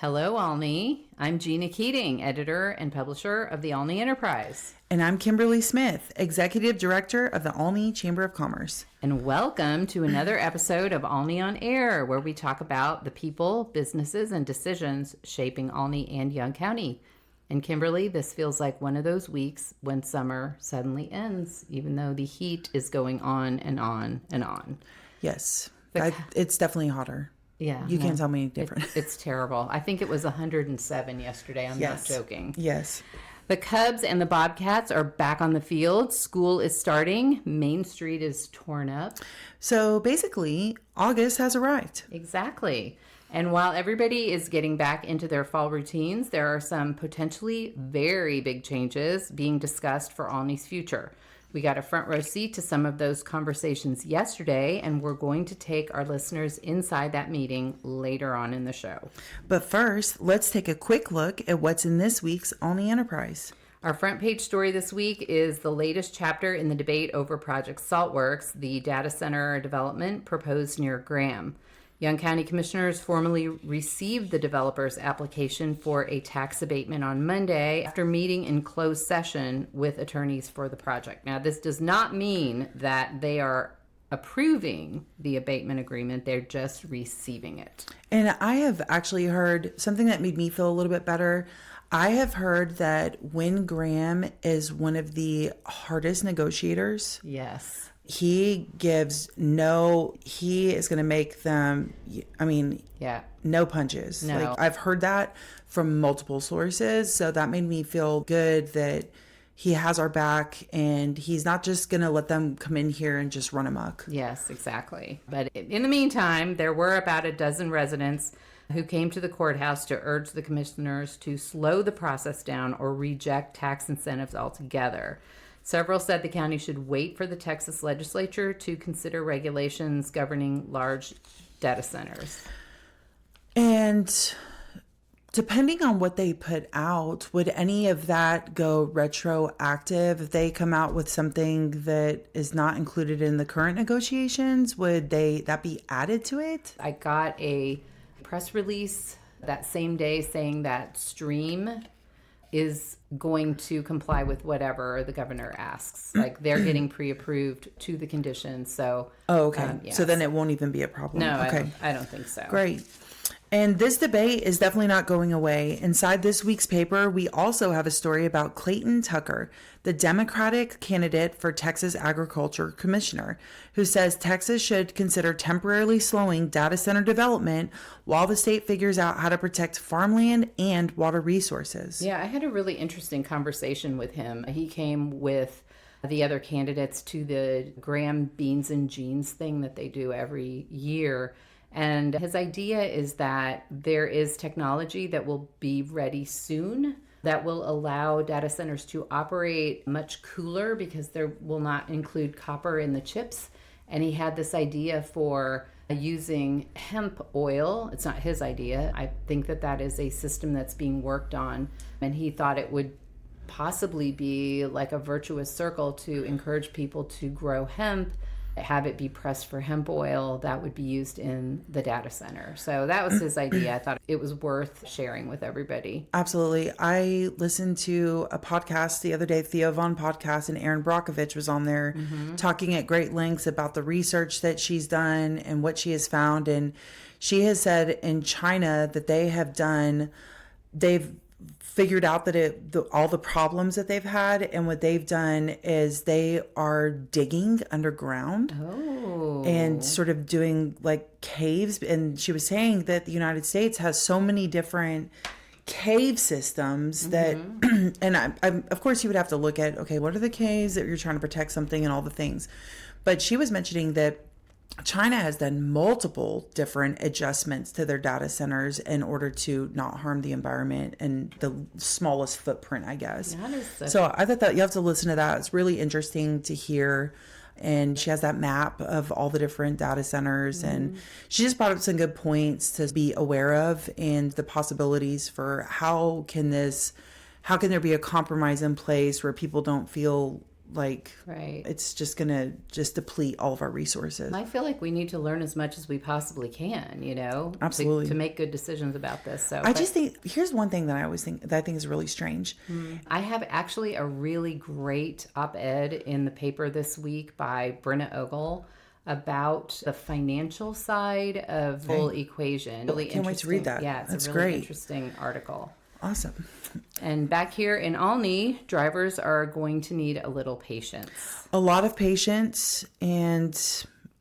Hello, Olney. I'm Gina Keating, editor and publisher of the Olney Enterprise. And I'm Kimberly Smith, executive director of the Olney Chamber of Commerce. And welcome to another episode of Olney on Air, where we talk about the people, businesses, and decisions shaping Olney and Young County. And Kimberly, this feels like one of those weeks when summer suddenly ends, even though the heat is going on and on and on. Yes, it's definitely hotter. Yeah. You can't tell me different. It's terrible. I think it was 107 yesterday. I'm not joking. Yes. The Cubs and the Bobcats are back on the field. School is starting. Main Street is torn up. So basically, August has arrived. Exactly. And while everybody is getting back into their fall routines, there are some potentially very big changes being discussed for Olney's future. We got a front row seat to some of those conversations yesterday, and we're going to take our listeners inside that meeting later on in the show. But first, let's take a quick look at what's in this week's Olney Enterprise. Our front page story this week is the latest chapter in the debate over Project Saltworks, the data center development proposed near Graham. Young County Commissioners formally received the developer's application for a tax abatement on Monday after meeting in closed session with attorneys for the project. Now, this does not mean that they are approving the abatement agreement. They're just receiving it. And I have actually heard something that made me feel a little bit better. I have heard that Win Graham is one of the hardest negotiators. Yes. He is going to make them, no punches. No. Like, I've heard that from multiple sources. So that made me feel good that he has our back and he's not just going to let them come in here and just run amok. Yes, exactly. But in the meantime, there were about a dozen residents who came to the courthouse to urge the commissioners to slow the process down or reject tax incentives altogether. Several said the county should wait for the Texas legislature to consider regulations governing large data centers. And depending on what they put out, would any of that go retroactive? If they come out with something that is not included in the current negotiations, would that be added to it? I got a press release that same day saying that Stream is going to comply with whatever the governor asks. Like, they're getting pre-approved to the conditions. So, okay. Yes. So then it won't even be a problem. No, okay. I don't think so. Great. And this debate is definitely not going away. Inside this week's paper, we also have a story about Clayton Tucker, the Democratic candidate for Texas Agriculture Commissioner, who says Texas should consider temporarily slowing data center development while the state figures out how to protect farmland and water resources. Yeah, I had a really interesting conversation with him. He came with the other candidates to the Graham Beans and Jeans thing that they do every year. And his idea is that there is technology that will be ready soon that will allow data centers to operate much cooler because there will not include copper in the chips. And he had this idea for using hemp oil. It's not his idea. I think that is a system that's being worked on. And he thought it would possibly be like a virtuous circle to encourage people to grow hemp, have it be pressed for hemp oil that would be used in the data center. So that was his idea. I thought it was worth sharing with everybody. Absolutely. I listened to a podcast the other day, Theo Von podcast, and Erin Brockovich was on there talking at great lengths about the research that she's done and what she has found. And she has said in China that they've figured out that all the problems that they've had, and what they've done is they are digging underground and sort of doing like caves. And she was saying that the United States has so many different cave systems that, and I, of course you would have to look at, okay, what are the caves that you're trying to protect something and all the things. But she was mentioning that China has done multiple different adjustments to their data centers in order to not harm the environment and the smallest footprint, I guess. So I thought that you have to listen to that. It's really interesting to hear. And she has that map of all the different data centers. And she just brought up some good points to be aware of and the possibilities for how can there be a compromise in place where people don't feel Like, Right. it's just going to just deplete all of our resources. I feel like we need to learn as much as we possibly can, Absolutely. to make good decisions about this. So I just think, here's one thing that I think is really strange. I have actually a really great op-ed in the paper this week by Brenna Ogle about the financial side of the whole equation. Really Can't wait to read that. Yeah, it's That's a really great. interesting article. Awesome. And back here in Olney, drivers are going to need a little patience. A lot of patience, and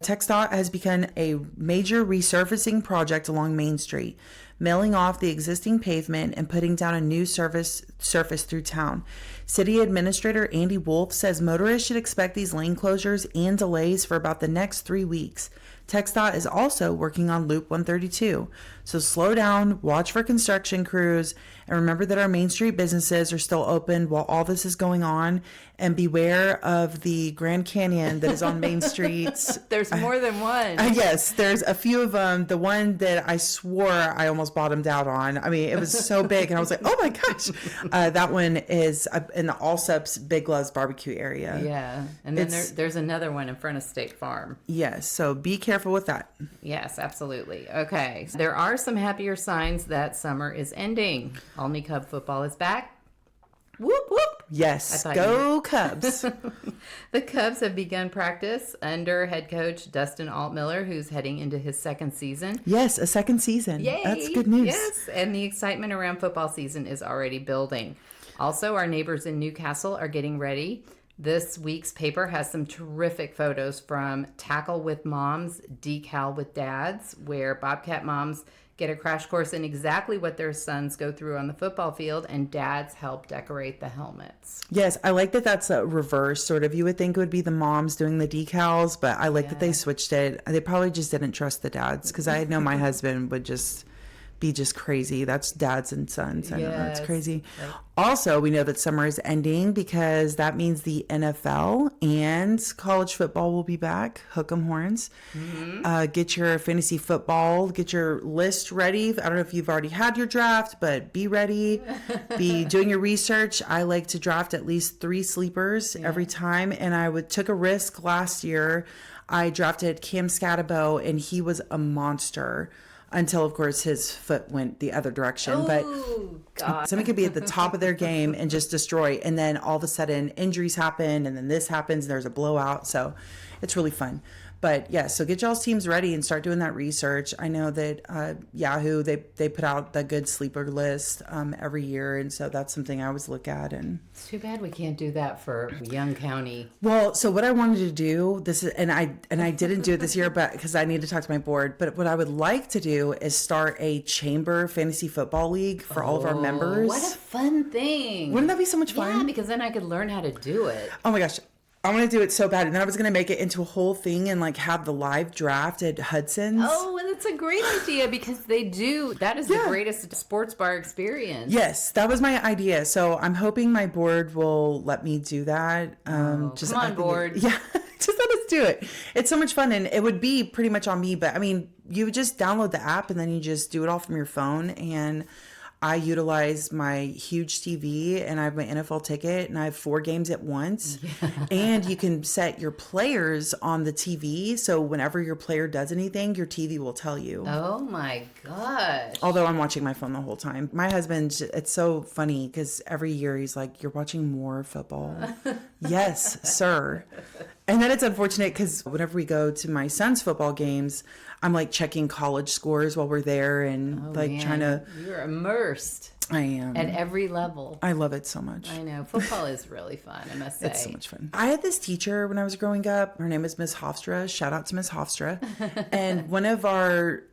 TxDOT has begun a major resurfacing project along Main Street, milling off the existing pavement and putting down a new surface through town. City Administrator Andy Wolf says motorists should expect these lane closures and delays for about the next 3 weeks. TxDOT is also working on Loop 132. So slow down, watch for construction crews, and remember that our Main Street businesses are still open while all this is going on. And beware of the Grand Canyon that is on Main Street. There's more than one. Yes, there's a few of them. The one that I swore I almost bottomed out on. I mean, it was so big, and I was like, oh my gosh. That one is in the Allsup's Big Love's barbecue area. Yeah, and then there's another one in front of State Farm. Yes, so be careful with that. Yes, absolutely. Okay, so there are some happier signs that summer is ending. Olney Cub football is back. Whoop, whoop. Yes, go Cubs. The Cubs have begun practice under head coach Dustin Altmiller, who's heading into his second season. Yes, a second season. Yay! That's good news. Yes, and the excitement around football season is already building. Also, our neighbors in Newcastle are getting ready. This week's paper has some terrific photos from Tackle with Moms, Decal with Dads, where Bobcat moms get a crash course in exactly what their sons go through on the football field, and dads help decorate the helmets. Yes, I like that that's a reverse sort of. You would think it would be the moms doing the decals, but I like that they switched it. They probably just didn't trust the dads, because I know my husband would just be just crazy. That's dads and sons. I know that's crazy. Right. Also, we know that summer is ending because that means the NFL and college football will be back. Hook 'em horns. Mm-hmm. Get your fantasy football, get your list ready. I don't know if you've already had your draft, but be ready. Be doing your research. I like to draft at least 3 sleepers every time, and I took a risk last year. I drafted Cam Scatabo, and he was a monster. Until, of course, his foot went the other direction. Oh, but God. somebody could be at the top of their game and just destroy. And then all of a sudden, injuries happen. And then this happens. And there's a blowout. So it's really fun. But yeah, so get y'all's teams ready and start doing that research. I know that Yahoo, they put out the good sleeper list every year. And so that's something I always look at. And it's too bad we can't do that for Young County. Well, so what I wanted to do, and I didn't do it this year, but because I need to talk to my board, but what I would like to do is start a chamber fantasy football league for all of our members. What a fun thing. Wouldn't that be so much fun? Yeah, because then I could learn how to do it. Oh my gosh. I want to do it so bad. And then I was going to make it into a whole thing and like have the live draft at Hudson's. Oh, and that's a great idea because they do. That is the greatest sports bar experience. Yes, that was my idea. So I'm hoping my board will let me do that. Come on, board. Yeah, just let us do it. It's so much fun. And it would be pretty much on me. But I mean, you would just download the app and then you just do it all from your phone. And I utilize my huge TV and I have my NFL ticket and I have 4 games at once. Yeah. And you can set your players on the TV. So whenever your player does anything, your TV will tell you. Oh my gosh. Although I'm watching my phone the whole time. My husband, it's so funny because every year he's like, you're watching more football. Yes, sir. And then it's unfortunate because whenever we go to my son's football games, I'm like checking college scores while we're there and trying to. You're immersed. I am. At every level. I love it so much. I know. Football is really fun, I must say. It's so much fun. I had this teacher when I was growing up. Her name is Miss Hofstra. Shout out to Miss Hofstra. And one of our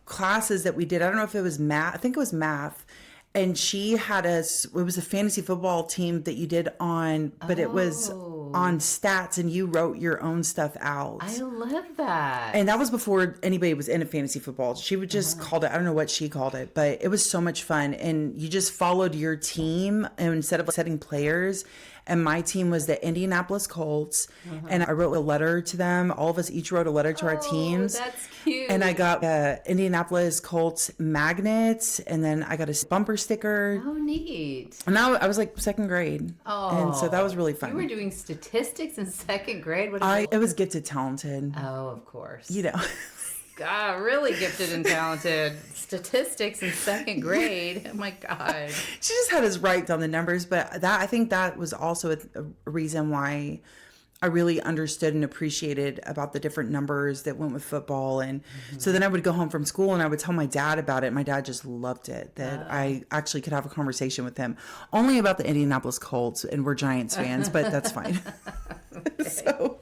classes that we did, I don't know if it was math. I think it was math. And she had it was a fantasy football team that you did on, but it was on stats and you wrote your own stuff out. I love that. And that was before anybody was into fantasy football. She would just called it, I don't know what she called it, but it was so much fun. And you just followed your team and instead of setting players. and my team was the Indianapolis Colts. And I wrote a letter to them. All of us each wrote a letter to our teams. That's cute. And I got Indianapolis Colts magnets, and then I got a bumper sticker. Oh, neat. And I was like second grade. Oh. And so that was really fun. You were doing statistics in second grade? What It was gifted talented. Oh, of course. You know. God, really gifted and talented. Statistics in second grade. Oh my God. She just had us right down the numbers, but I think that was also a reason why I really understood and appreciated about the different numbers that went with football. And so then I would go home from school and I would tell my dad about it. My dad just loved it, that I actually could have a conversation with him only about the Indianapolis Colts, and we're Giants fans, but that's fine. So,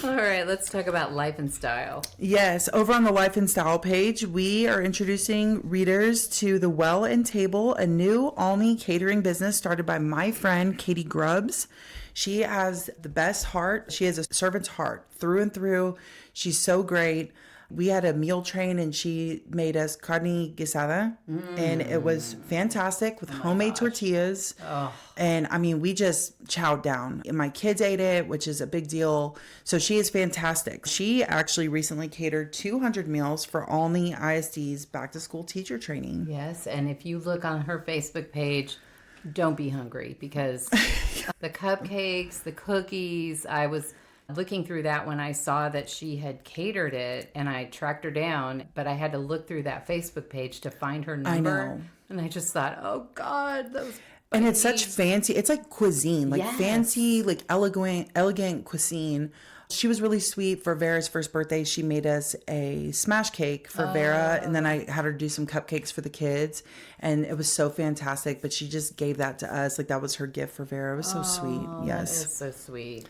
all right, let's talk about life and style. Yes, over on the Life and Style page, we are introducing readers to The Well and Table, a new Olney catering business started by my friend Katie Grubbs. She has the best heart. She has a servant's heart through and through. She's so great. We had a meal train and she made us carne guisada, and it was fantastic with homemade tortillas. Oh. And I mean, we just chowed down. And my kids ate it, which is a big deal. So she is fantastic. She actually recently catered 200 meals for Olney ISD's back to school teacher training. Yes, and if you look on her Facebook page, don't be hungry, because the cupcakes, the cookies, I was looking through that when I saw that she had catered it, and I tracked her down, but I had to look through that Facebook page to find her number. I know. And I just thought, oh God, those. And it's such fancy, it's like cuisine, like Yes. fancy, like elegant cuisine. She was really sweet. For Vera's first birthday, she made us a smash cake for Vera, and then I had her do some cupcakes for the kids, and it was so fantastic. But she just gave that to us, like that was her gift for Vera. It was so sweet. Yes, That is so sweet.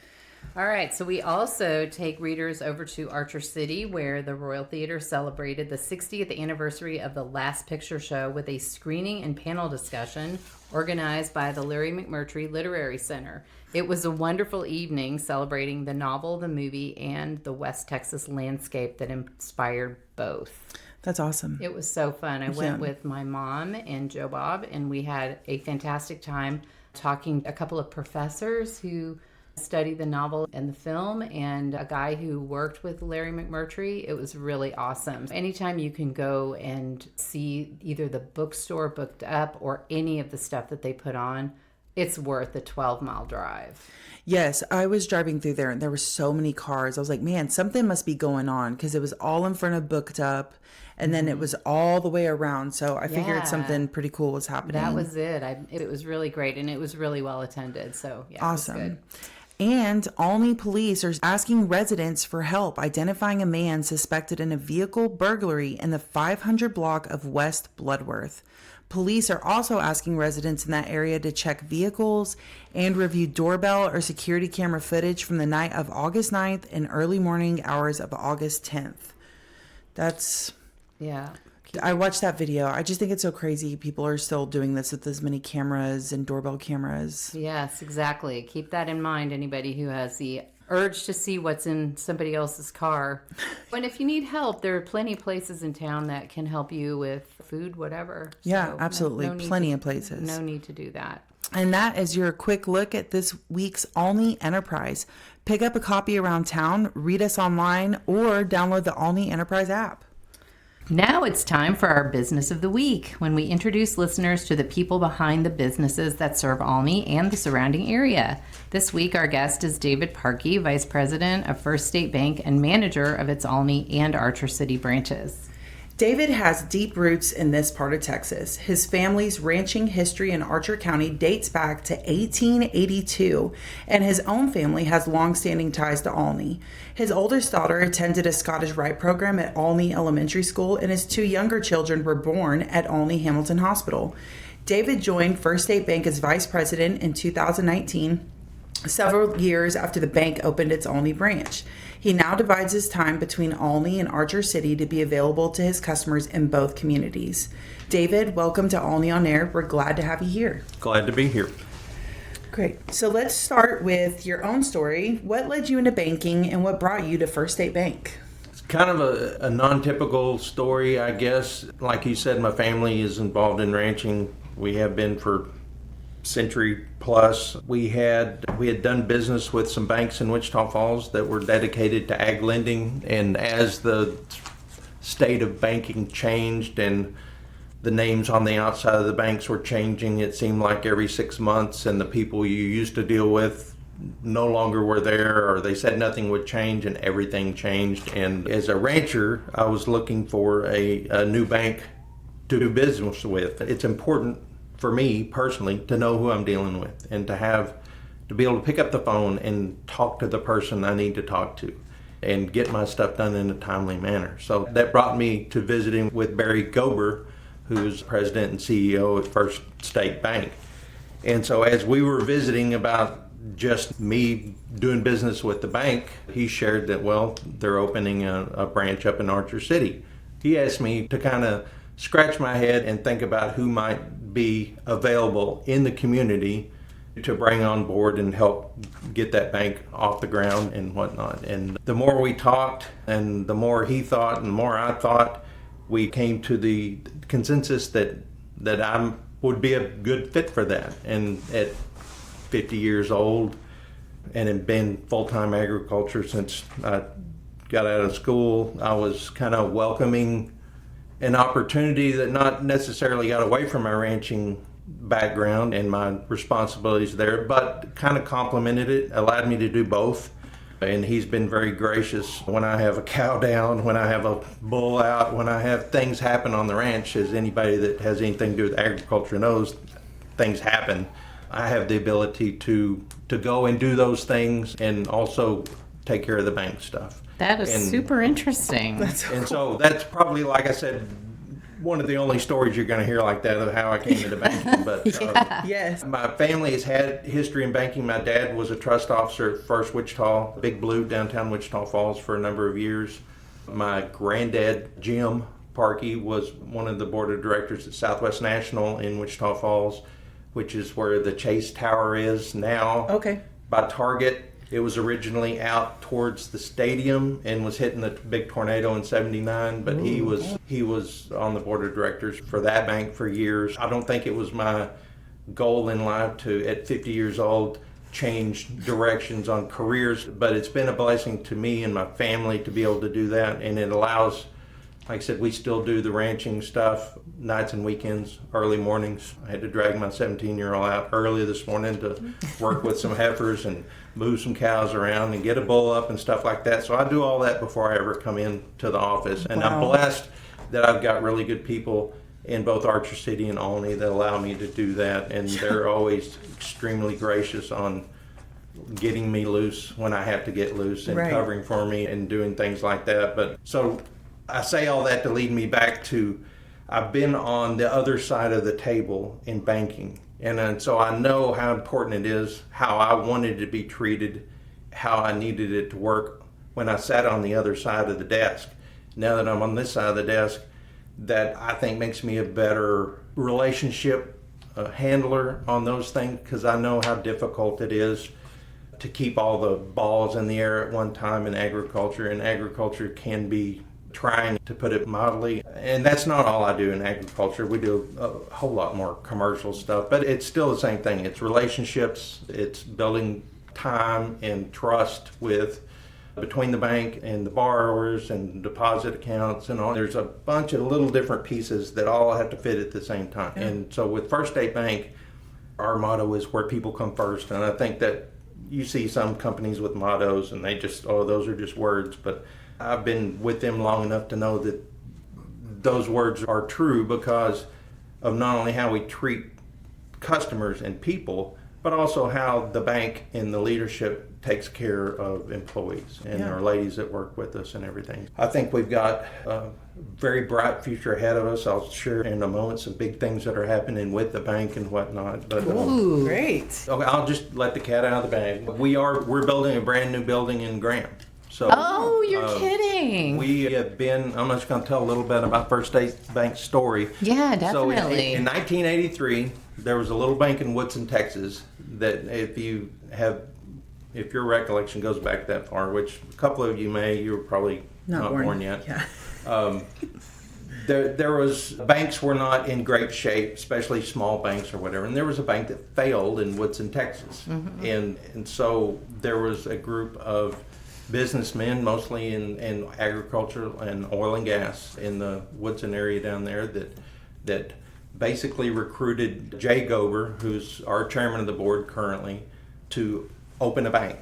All right, so we also take readers over to Archer City, where the Royal Theater celebrated the 60th anniversary of the Last Picture Show with a screening and panel discussion organized by the Larry McMurtry Literary Center. It was a wonderful evening celebrating the novel, the movie, and the West Texas landscape that inspired both. that's awesome. It was so fun. I went with my mom and Joe Bob, and we had a fantastic time talking to a couple of professors who studied the novel and the film, and a guy who worked with Larry McMurtry. It was really awesome. Anytime you can go and see either the bookstore booked up or any of the stuff that they put on, it's worth the 12-mile drive. Yes, I was driving through there and there were so many cars. I was like, man, something must be going on, because it was all in front of Booked Up, and then it was all the way around. So I figured something pretty cool was happening. That was it. It was really great, and it was really well attended. So yeah, awesome. It was good. And Olney police are asking residents for help identifying a man suspected in a vehicle burglary in the 500 block of West Bloodworth. Police are also asking residents in that area to check vehicles and review doorbell or security camera footage from the night of August 9th and early morning hours of August 10th. I watched that video. I just think it's so crazy. People are still doing this with as many cameras and doorbell cameras. Yes, exactly. Keep that in mind, anybody who has the urge to see what's in somebody else's car. And if you need help, there are plenty of places in town that can help you with food, whatever. Yeah, So, absolutely. no need Plenty of places. No need to do that. And that is your quick look at this week's Olney Enterprise. Pick up a copy around town, read us online, or download the Olney Enterprise app. Now it's time for our Business of the Week, when we introduce listeners to the people behind the businesses that serve Olney and the surrounding area. This week, our guest is David Parkey, Vice President of First State Bank and manager of its Olney and Archer City branches. David has deep roots in this part of Texas. His family's ranching history in Archer County dates back to 1882, and his own family has long-standing ties to Olney. His oldest daughter attended a Scottish Rite program at Olney Elementary School, and his two younger children were born at Olney Hamilton Hospital. David joined First State Bank as vice president in 2019, several years after the bank opened its Olney branch. He now divides his time between Olney and Archer City to be available to his customers in both communities. David, welcome to Olney on Air. We're glad to have you here. Glad to be here. Great. So let's start with your own story. What led you into banking and what brought you to First State Bank? It's kind of a non-typical story, I guess. Like you said, my family is involved in ranching. We have been for century plus. We had done business with some banks in Wichita Falls that were dedicated to ag lending, and as the state of banking changed and the names on the outside of the banks were changing, it seemed like every 6 months, and the people you used to deal with no longer were there, or they said nothing would change, and everything changed. And as a rancher, I was looking for a new bank to do business with. It's important for me personally to know who I'm dealing with, and to be able to pick up the phone and talk to the person I need to talk to and get my stuff done in a timely manner. So that brought me to visiting with Barry Gober, who's president and CEO at First State Bank. And so as we were visiting about just me doing business with the bank, he shared that, well, they're opening a branch up in Archer City. He asked me to kind of scratch my head and think about who might be available in the community to bring on board and help get that bank off the ground and whatnot. And the more we talked and the more he thought and the more I thought, we came to the consensus that I would be a good fit for that. And at 50 years old and had been full-time agriculture since I got out of school, I was kind of welcoming an opportunity that not necessarily got away from my ranching background and my responsibilities there, but kind of complemented it, allowed me to do both. And he's been very gracious when I have a cow down, when I have a bull out, when I have things happen on the ranch. As anybody that has anything to do with agriculture knows, things happen. I have the ability to go and do those things and also take care of the bank stuff. That is super interesting. And so that's probably, like I said, one of the only stories you're going to hear like that of how I came into banking. But Yes. my family has had history in banking. My dad was a trust officer at First Wichita, Big Blue, downtown Wichita Falls for a number of years. My granddad, Jim Parkey, was one of the board of directors at Southwest National in Wichita Falls, which is where the Chase Tower is now. Okay. By Target. It was originally out towards the stadium and was hitting the big tornado in '79, but he was on the board of directors for that bank for years. I don't think it was my goal in life to, at 50 years old, change directions on careers, but it's been a blessing to me and my family to be able to do that, and it allows, like I said, we still do the ranching stuff nights and weekends, early mornings. I had to drag my 17-year-old out early this morning to work with some heifers and move some cows around and get a bull up and stuff like that. So I do all that before I ever come into the office. And I'm blessed that I've got really good people in both Archer City and Olney that allow me to do that. And they're always extremely gracious on getting me loose when I have to get loose and covering for me and doing things like that. But so I say all that to lead me back to, I've been on the other side of the table in banking. And so I know how important it is, how I wanted to be treated, how I needed it to work when I sat on the other side of the desk. Now that I'm on this side of the desk, that I think makes me a better relationship handler on those things, because I know how difficult it is to keep all the balls in the air at one time in agriculture, and agriculture can be trying, to put it mildly. And that's not all I do in agriculture. We do a whole lot more commercial stuff, but it's still the same thing. It's relationships, it's building time and trust between the bank and the borrowers and deposit accounts and all. There's a bunch of little different pieces that all have to fit at the same time. Yeah. And so with First State Bank, our motto is where people come first. And I think that you see some companies with mottos and they just, those are just words, but I've been with them long enough to know that those words are true because of not only how we treat customers and people, but also how the bank and the leadership takes care of employees and our ladies that work with us and everything. I think we've got a very bright future ahead of us. I'll share in a moment some big things that are happening with the bank and whatnot. But, Ooh, great. Okay, I'll just let the cat out of the bag. We're building a brand new building in Graham. So, you're kidding. We have been, I'm just going to tell a little bit about First State Bank's story. Yeah, So definitely. in 1983, there was a little bank in Woodson, Texas, that if your recollection goes back that far, which a couple of you were probably not born yet. Yeah. Banks were not in great shape, especially small banks or whatever. And there was a bank that failed in Woodson, Texas. And so there was a group of businessmen, mostly in agriculture and oil and gas in the Woodson area down there, that basically recruited Jay Gober, who's our chairman of the board currently, to open a bank.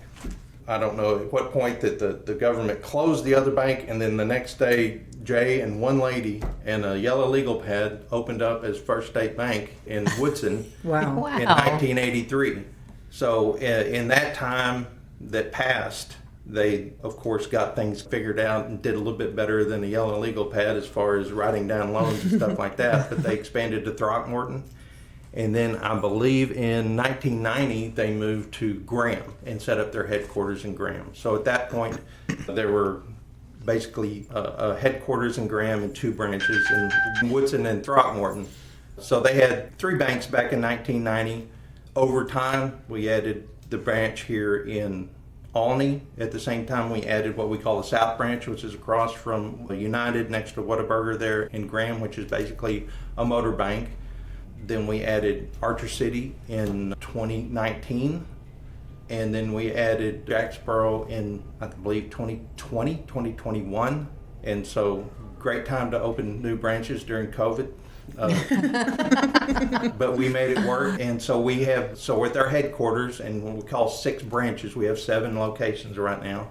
I don't know at what point that the government closed the other bank, and then the next day Jay and one lady and a yellow legal pad opened up as First State Bank in Woodson Wow. in 1983. So in that time that passed, they, of course, got things figured out and did a little bit better than the yellow legal pad as far as writing down loans and stuff like that. But they expanded to Throckmorton. And then I believe in 1990, they moved to Graham and set up their headquarters in Graham. So at that point, there were basically a headquarters in Graham and 2 branches in Woodson and Throckmorton. So they had 3 banks back in 1990. Over time, we added the branch here in Olney. At the same time, we added what we call the South Branch, which is across from United next to Whataburger there in Graham, which is basically a motor bank. Then we added Archer City in 2019. And then we added Jacksboro in, I believe, 2021. And so, great time to open new branches during COVID. But we made it work. And so with our headquarters, and what we call 6 branches, we have 7 locations right now.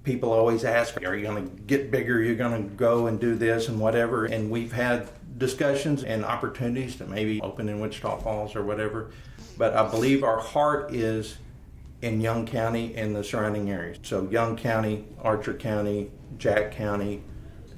People always ask, are you going to get bigger? Are you going to go and do this and whatever? And we've had discussions and opportunities to maybe open in Wichita Falls or whatever. But I believe our heart is in Young County and the surrounding areas. So Young County, Archer County, Jack County,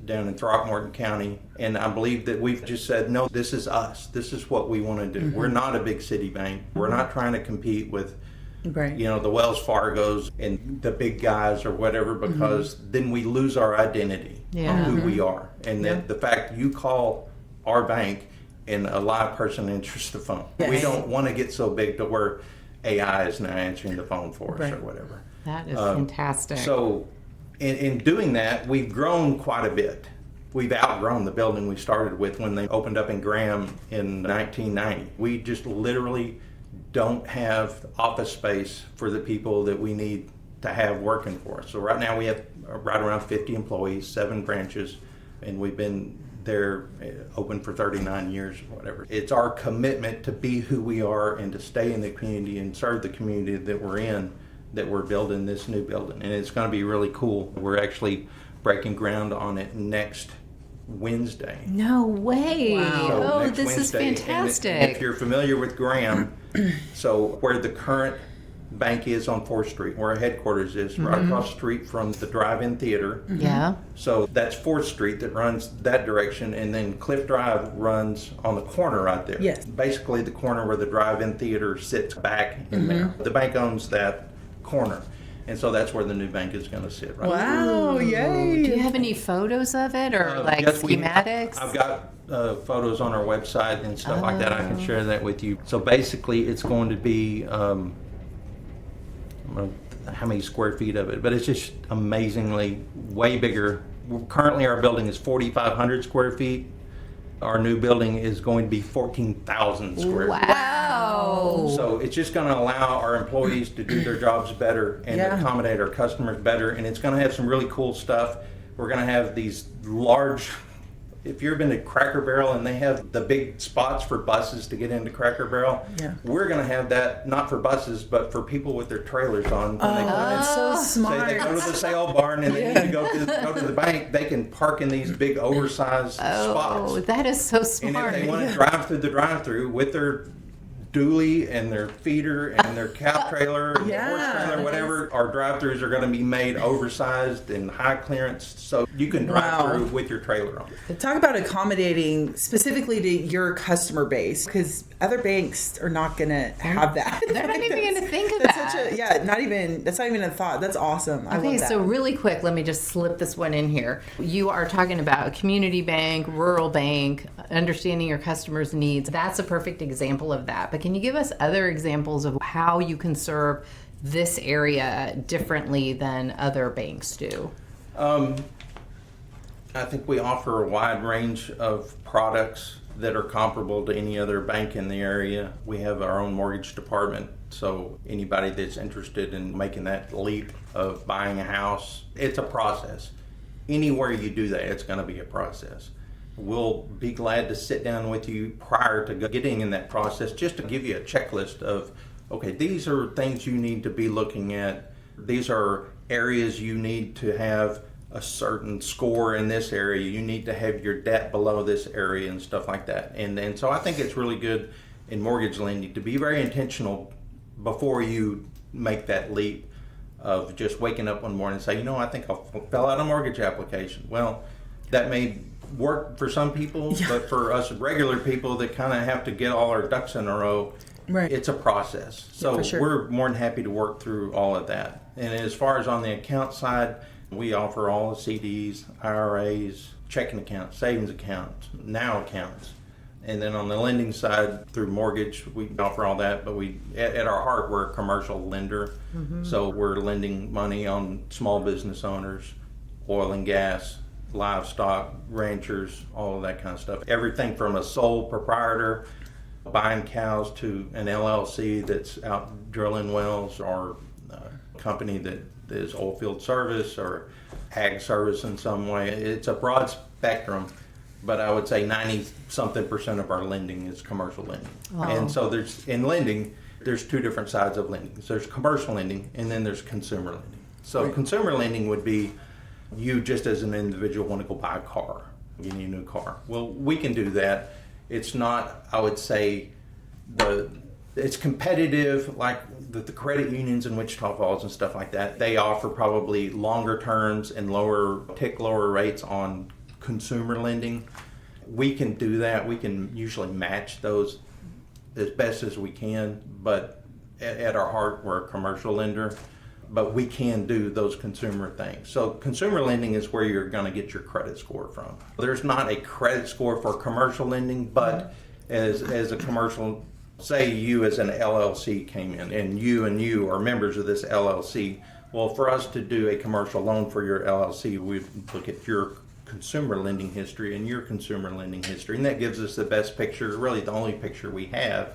down in Throckmorton County. And I believe that we've just said, no, this is us. This is what we want to do. We're not a big city bank. We're not trying to compete with, Right. the Wells Fargos and the big guys or whatever, because then we lose our identity on who we are. And that the fact you call our bank and a live person answers the phone. Yes. We don't want to get so big to where AI is now answering the phone for us or whatever. That is fantastic. So in doing that, we've grown quite a bit. We've outgrown the building we started with when they opened up in Graham in 1990. We just literally don't have office space for the people that we need to have working for us. So right now we have right around 50 employees, 7 branches, and we've been there open for 39 years or whatever. It's our commitment to be who we are and to stay in the community and serve the community that we're in, that we're building this new building. And it's going to be really cool. We're actually breaking ground on it next Wednesday. No way. Wow. So Oh, next this Wednesday. is fantastic. And if you're familiar with Graham, so where the current bank is on 4th Street, where our headquarters is, right across the street from the drive-in theater. Yeah. So that's 4th Street that runs that direction, and then Cliff Drive runs on the corner right there. Yes. Basically the corner where the drive-in theater sits back in there. The bank owns that corner. And so that's where the new bank is going to sit right Wow, yay. Do you have any photos of it or like yes, schematics? I've got photos on our website and stuff like that. I can share that with you. So basically, it's going to be, I don't know how many square feet of it, but it's just amazingly way bigger. Currently, our building is 4,500 square feet. Our new building is going to be 14,000 square feet. Wow. So it's just going to allow our employees to do their jobs better and to accommodate our customers better. And it's going to have some really cool stuff. We're going to have these large, if you've been to Cracker Barrel and they have the big spots for buses to get into Cracker Barrel, we're going to have that not for buses, but for people with their trailers on. When they come in. So smart. Say they go to the sale barn and they need to go to the bank, they can park in these big oversized spots. Oh, that is so And smart. if they want to drive through the drive-through with their dually and their feeder and their cow trailer and their horse trailer, whatever, our drive-throughs are going to be made oversized and high clearance, so you can drive through with your trailer on. Talk about accommodating specifically to your customer base, because other banks are not going to have that. They're not even going to think of That's that. such a, that's not even a thought. That's awesome. I Okay, love that. so really quick, let me just slip this one in here. You are talking about a community bank, rural bank, understanding your customers' needs. That's a perfect example of that. But can you give us other examples of how you can serve this area differently than other banks do? I think we offer a wide range of products that are comparable to any other bank in the area. We have our own mortgage department, so anybody that's interested in making that leap of buying a house, it's a process. Anywhere you do that, it's going to be a process. We'll be glad to sit down with you prior to getting in that process, just to give you a checklist of, okay, these are things you need to be looking at. These are areas you need to have a certain score in this area. You need to have your debt below this area and stuff like that. And so I think it's really good in mortgage lending to be very intentional before you make that leap of just waking up one morning and say, I think I'll fill out a mortgage application. Well, that may work for some people, but for us regular people that kind of have to get all our ducks in a row, Right. it's a process. So sure. We're more than happy to work through all of that. And as far as on the account side, we offer all the CDs, IRAs, checking accounts, savings accounts, now accounts. And then on the lending side, through mortgage, we offer all that. But we, at our heart, we're a commercial lender. So we're lending money on small business owners, oil and gas, livestock, ranchers, all of that kind of stuff. Everything from a sole proprietor buying cows to an LLC that's out drilling wells, or a company that is oil field service or ag service in some way. It's a broad spectrum, but I would say 90-something% of our lending is commercial lending. Wow. And so in lending, there's two different sides of lending. So there's commercial lending and then there's consumer lending. So consumer lending would be you just as an individual want to go buy a car, get you a new car. Well, we can do that. It's not, I would say, it's competitive, like the credit unions in Wichita Falls and stuff like that. They offer probably longer terms and lower rates on consumer lending. We can do that. We can usually match those as best as we can, but at our heart, we're a commercial lender. But we can do those consumer things. So consumer lending is where you're going to get your credit score from. There's not a credit score for commercial lending, but as a commercial, say you as an LLC came in and you are members of this LLC. Well, for us to do a commercial loan for your LLC, we'd look at your consumer lending history and your consumer lending history. And that gives us the best picture, really the only picture we have,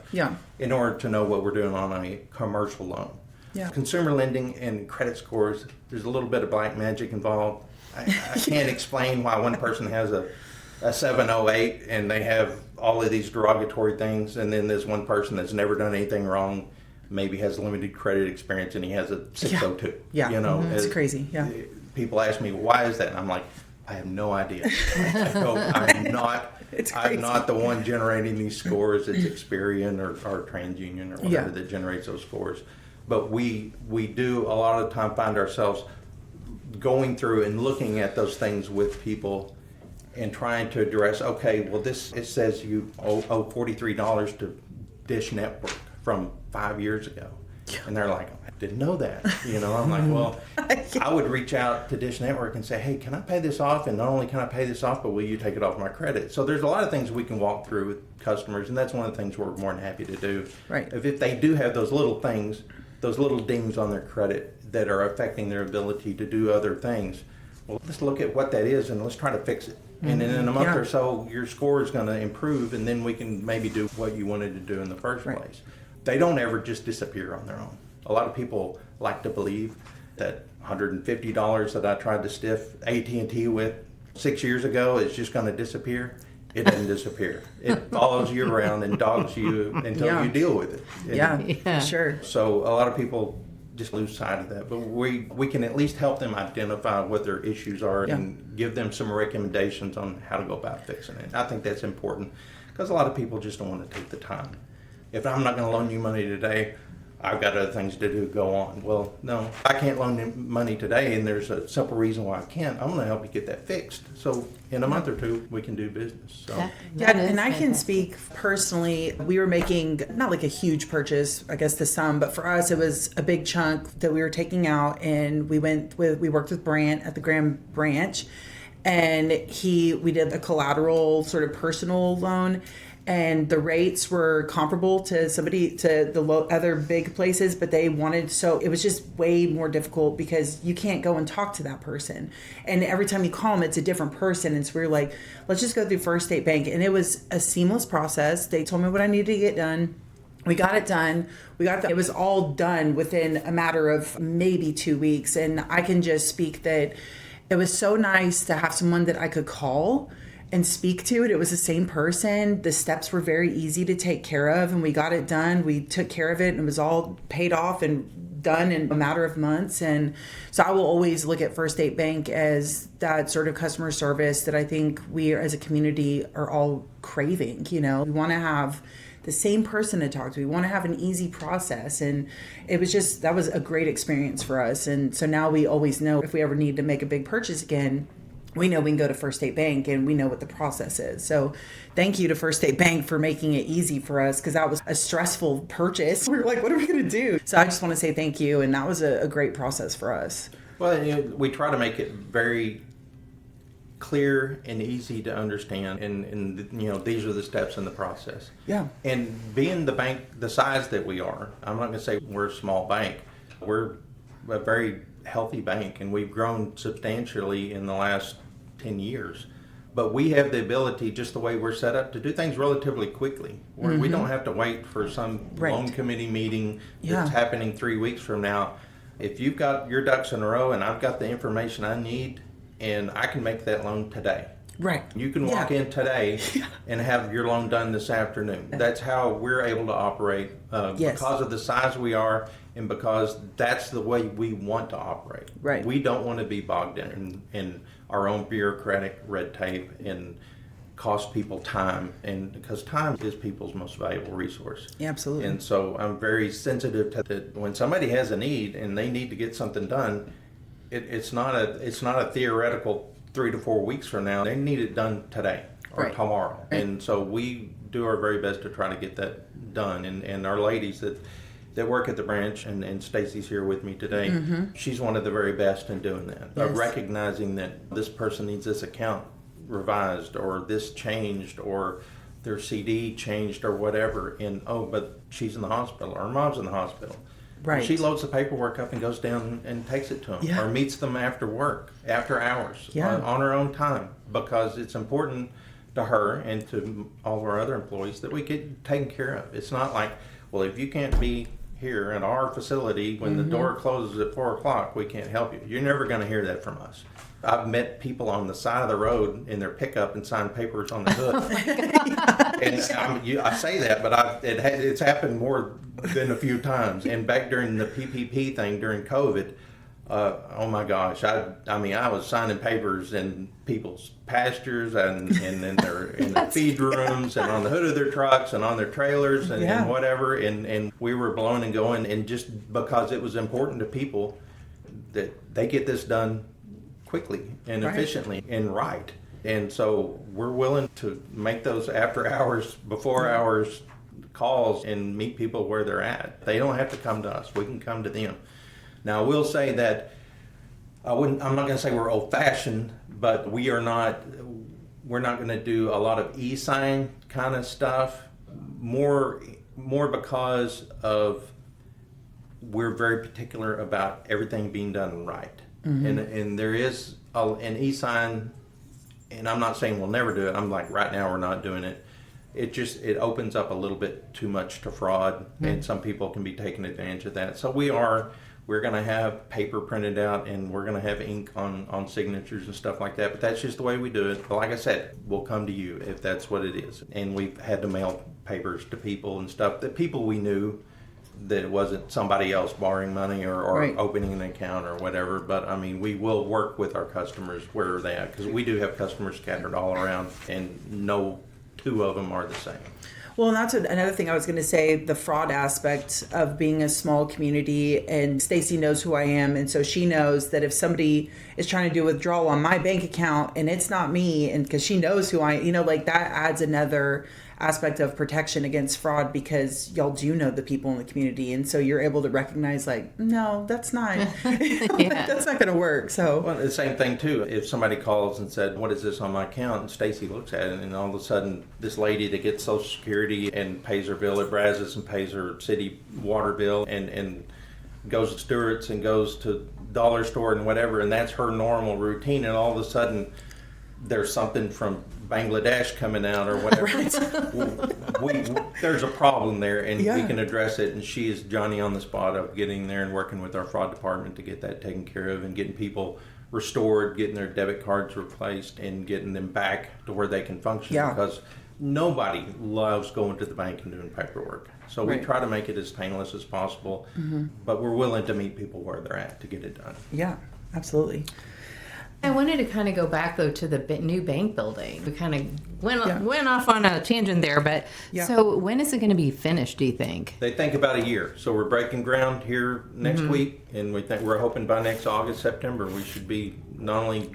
in order to know what we're doing on a commercial loan. Yeah. Consumer lending and credit scores, there's a little bit of black magic involved. I can't explain why one person has a 708 and they have all of these derogatory things, and then there's one person that's never done anything wrong, maybe has limited credit experience, and he has a 602. Yeah. It's crazy. Yeah. People ask me, why is that? And I'm like, I have no idea. I'm not the one generating these scores. It's Experian or TransUnion or whatever that generates those scores. But we do a lot of the time find ourselves going through and looking at those things with people and trying to address, okay, well, it says you owe $43 to Dish Network from 5 years ago. And they're like, I didn't know that. I'm like, well, I would reach out to Dish Network and say, hey, can I pay this off? And not only can I pay this off, but will you take it off my credit? So there's a lot of things we can walk through with customers, and that's one of the things we're more than happy to do. Right. If they do have those little things, those little dings on their credit that are affecting their ability to do other things, well, let's look at what that is and let's try to fix it. And then in a month or so, your score is going to improve, and then we can maybe do what you wanted to do in the first place. They don't ever just disappear on their own. A lot of people like to believe that $150 that I tried to stiff AT&T with 6 years ago is just going to disappear. It doesn't disappear. It follows you around and dogs you until you deal with it. Sure. So a lot of people just lose sight of that. But we can at least help them identify what their issues are and give them some recommendations on how to go about fixing it. I think that's important because a lot of people just don't want to take the time. If I'm not going to loan you money today, I've got other things to do, go on. Well, no, I can't loan you money today, and there's a simple reason why I can't. I'm going to help you get that fixed. So in a month or two, we can do business. So and I can speak personally. We were making not like a huge purchase, I guess, to some, but for us, it was a big chunk that we were taking out, and we worked with Brant at the Graham branch, and we did a collateral sort of personal loan. and the rates were comparable to the other big places, but they wanted, so it was just way more difficult because you can't go and talk to that person. And every time you call them, it's a different person. And so we were like, let's just go through First State Bank. And it was a seamless process. They told me what I needed to get done. We got it done. It was all done within a matter of maybe 2 weeks. And I can just speak that it was so nice to have someone that I could call and speak to. It was the same person. The steps were very easy to take care of, and we got it done. We took care of it, and it was all paid off and done in a matter of months. And so I will always look at First State Bank as that sort of customer service that I think we as a community are all craving. We want to have the same person to talk to. We want to have an easy process. And that was a great experience for us. And so now we always know if we ever need to make a big purchase again, we know we can go to First State Bank and we know what the process is. So thank you to First State Bank for making it easy for us, because that was a stressful purchase. We were like, what are we going to do? So I just want to say thank you. And that was a great process for us. Well, we try to make it very clear and easy to understand. And these are the steps in the process. Yeah. And being the bank, the size that we are, I'm not going to say we're a small bank. We're a very healthy bank, and we've grown substantially in the last 10 years. But we have the ability, just the way we're set up, to do things relatively quickly. Where we don't have to wait for some loan committee meeting that's happening 3 weeks from now. If you've got your ducks in a row and I've got the information I need, and I can make that loan today. Right. You can walk in today and have your loan done this afternoon. That's how we're able to operate because of the size we are, and because that's the way we want to operate. Right. We don't want to be bogged in our own bureaucratic red tape and cost people time, and because time is people's most valuable resource. Yeah, absolutely. And so I'm very sensitive to that. When somebody has a need and they need to get something done, it's not a theoretical 3 to 4 weeks from now. They need it done today or tomorrow. Right. And so we do our very best to try to get that done. And our ladies that work at the branch, and Stacy's here with me today, she's one of the very best in doing that. Of recognizing that this person needs this account revised, or this changed, or their CD changed, or whatever. And but she's in the hospital, or her mom's in the hospital. Right. And she loads the paperwork up and goes down and takes it to them, or meets them after work, after hours, on her own time, because it's important to her and to all of our other employees that we get taken care of. It's not like, well, if you can't be here at our facility when the door closes at 4 o'clock, we can't help you. You're never going to hear that from us. I've met people on the side of the road in their pickup and signed papers on the hood. And I say that, but it's happened more than a few times. And back during the PPP thing during COVID, oh my gosh, I was signing papers in people's pastures and in their feed rooms and on the hood of their trucks and on their trailers and whatever. And we were blowing and going, and just because it was important to people that they get this done quickly and efficiently and right. And so we're willing to make those after hours, before hours calls and meet people where they're at. They don't have to come to us. We can come to them. Now, I will say that I'm not going to say we're old-fashioned, but we're not going to do a lot of e-sign kind of stuff, more because of we're very particular about everything being done right. And there is an e-sign, and I'm not saying we'll never do it. I'm like, right now we're not doing it. It opens up a little bit too much to fraud, and some people can be taking advantage of that. So we're going to have paper printed out, and we're going to have ink on signatures and stuff like that. But that's just the way we do it. But like I said, we'll come to you if that's what it is. And we've had to mail papers to people and stuff, that people we knew, that it wasn't somebody else borrowing money or opening an account or whatever. But I mean, we will work with our customers where they're at, because we do have customers scattered all around, and no two of them are the same. Well, and that's another thing I was going to say, the fraud aspect of being a small community. And Stacy knows who I am, and so she knows that if somebody is trying to do a withdrawal on my bank account and it's not me, and because she knows who that adds another aspect of protection against fraud because y'all do know the people in the community, and so you're able to recognize like, no, that's not that's not going to work. So well, the same thing too. If somebody calls and said, "What is this on my account?" and Stacy looks at it, and all of a sudden, this lady that gets Social Security and pays her bill at Brazos and pays her city water bill and goes to Stewart's and goes to dollar store and whatever, and that's her normal routine, and all of a sudden there's something from Bangladesh coming out or whatever. There's a problem there, and we can address it, and she is Johnny on the spot of getting there and working with our fraud department to get that taken care of and getting people restored, getting their debit cards replaced, and getting them back to where they can function, because nobody loves going to the bank and doing paperwork. So we try to make it as painless as possible, but we're willing to meet people where they're at to get it done. Yeah, absolutely. I wanted to kind of go back, though, to the new bank building. We kind of went off on a tangent there, but so when is it going to be finished, do you think? They think about a year. So we're breaking ground here next week, and we're hoping by next August, September, we should be not only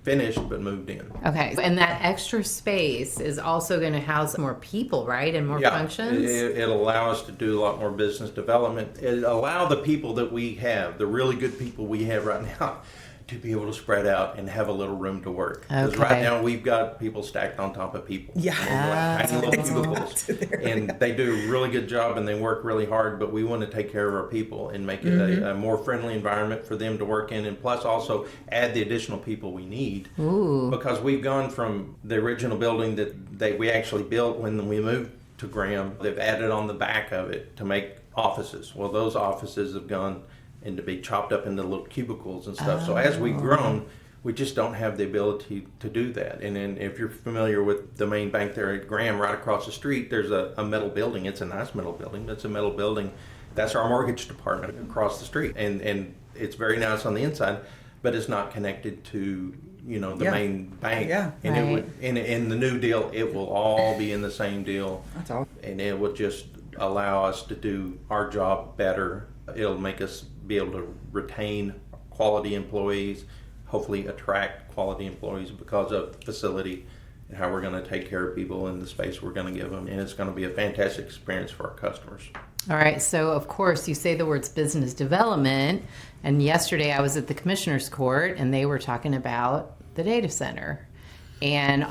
finished, but moved in. Okay. And that extra space is also going to house more people, right? And more functions? It'll allow us to do a lot more business development. It'll allow the people that we have, the really good people we have right now, to be able to spread out and have a little room to work. Because right now we've got people stacked on top of people. Tiny little cubicles. And they do a really good job and they work really hard, but we want to take care of our people and make it a more friendly environment for them to work in, and plus also add the additional people we need. Because we've gone from the original building that we actually built when we moved to Graham, they've added on the back of it to make offices. Well, those offices have gone and to be chopped up into little cubicles and stuff. So as we've grown, we just don't have the ability to do that. And then if you're familiar with the main bank there at Graham, right across the street, there's a metal building. It's a nice metal building, but it's a metal building. That's our mortgage department across the street. And it's very nice on the inside, but it's not connected to, the main bank. And it would, in the new deal, it will all be in the same deal. That's all. And it would just allow us to do our job better. It'll make us be able to retain quality employees, hopefully attract quality employees because of the facility and how we're going to take care of people in the space we're going to give them. And it's going to be a fantastic experience for our customers. All right. So, of course, you say the words business development. And yesterday I was at the Commissioner's Court and they were talking about the data center. And,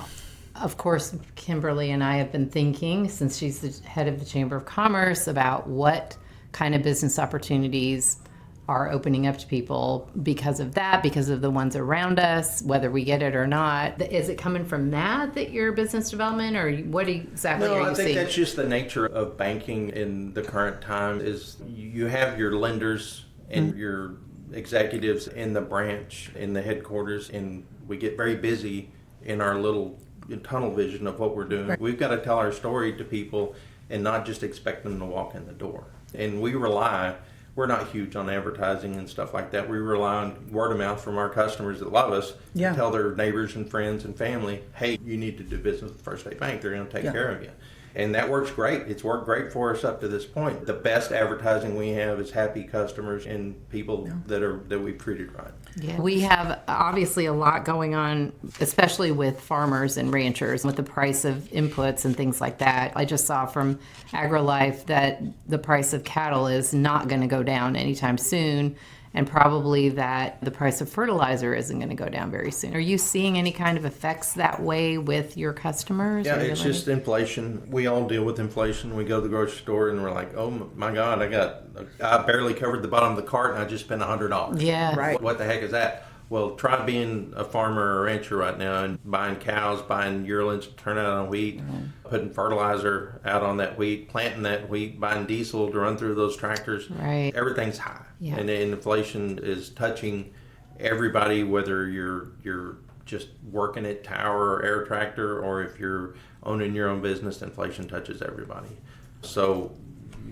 of course, Kimberly and I have been thinking, since she's the head of the Chamber of Commerce, about what kind of business opportunities are opening up to people because of that, because of the ones around us, whether we get it or not. Is it coming from that your business development, or what exactly are you seeing? No, I think that's just the nature of banking in the current time. Is you have your lenders and your executives in the branch, in the headquarters, and we get very busy in our little tunnel vision of what we're doing. Right. We've got to tell our story to people and not just expect them to walk in the door. And we're not huge on advertising and stuff like that. We rely on word of mouth from our customers that love us to tell their neighbors and friends and family, hey, you need to do business with First State Bank. They're going to take care of you. And that works great. It's worked great for us up to this point. The best advertising we have is happy customers and people that we've treated right. Yeah. We have obviously a lot going on, especially with farmers and ranchers, with the price of inputs and things like that. I just saw from AgriLife that the price of cattle is not going to go down anytime soon, and probably that the price of fertilizer isn't going to go down very soon. Are you seeing any kind of effects that way with your customers? Yeah, it's just inflation. We all deal with inflation. We go to the grocery store and we're like, oh my God, I barely covered the bottom of the cart and I just spent $100. Yeah. Right. What the heck is that? Well, try being a farmer or a rancher right now and buying cows, buying yearlings to turn out on wheat, putting fertilizer out on that wheat, planting that wheat, buying diesel to run through those tractors. Right. Everything's high. Yeah. And inflation is touching everybody, whether you're just working at Tower or Air Tractor, or if you're owning your own business, inflation touches everybody. So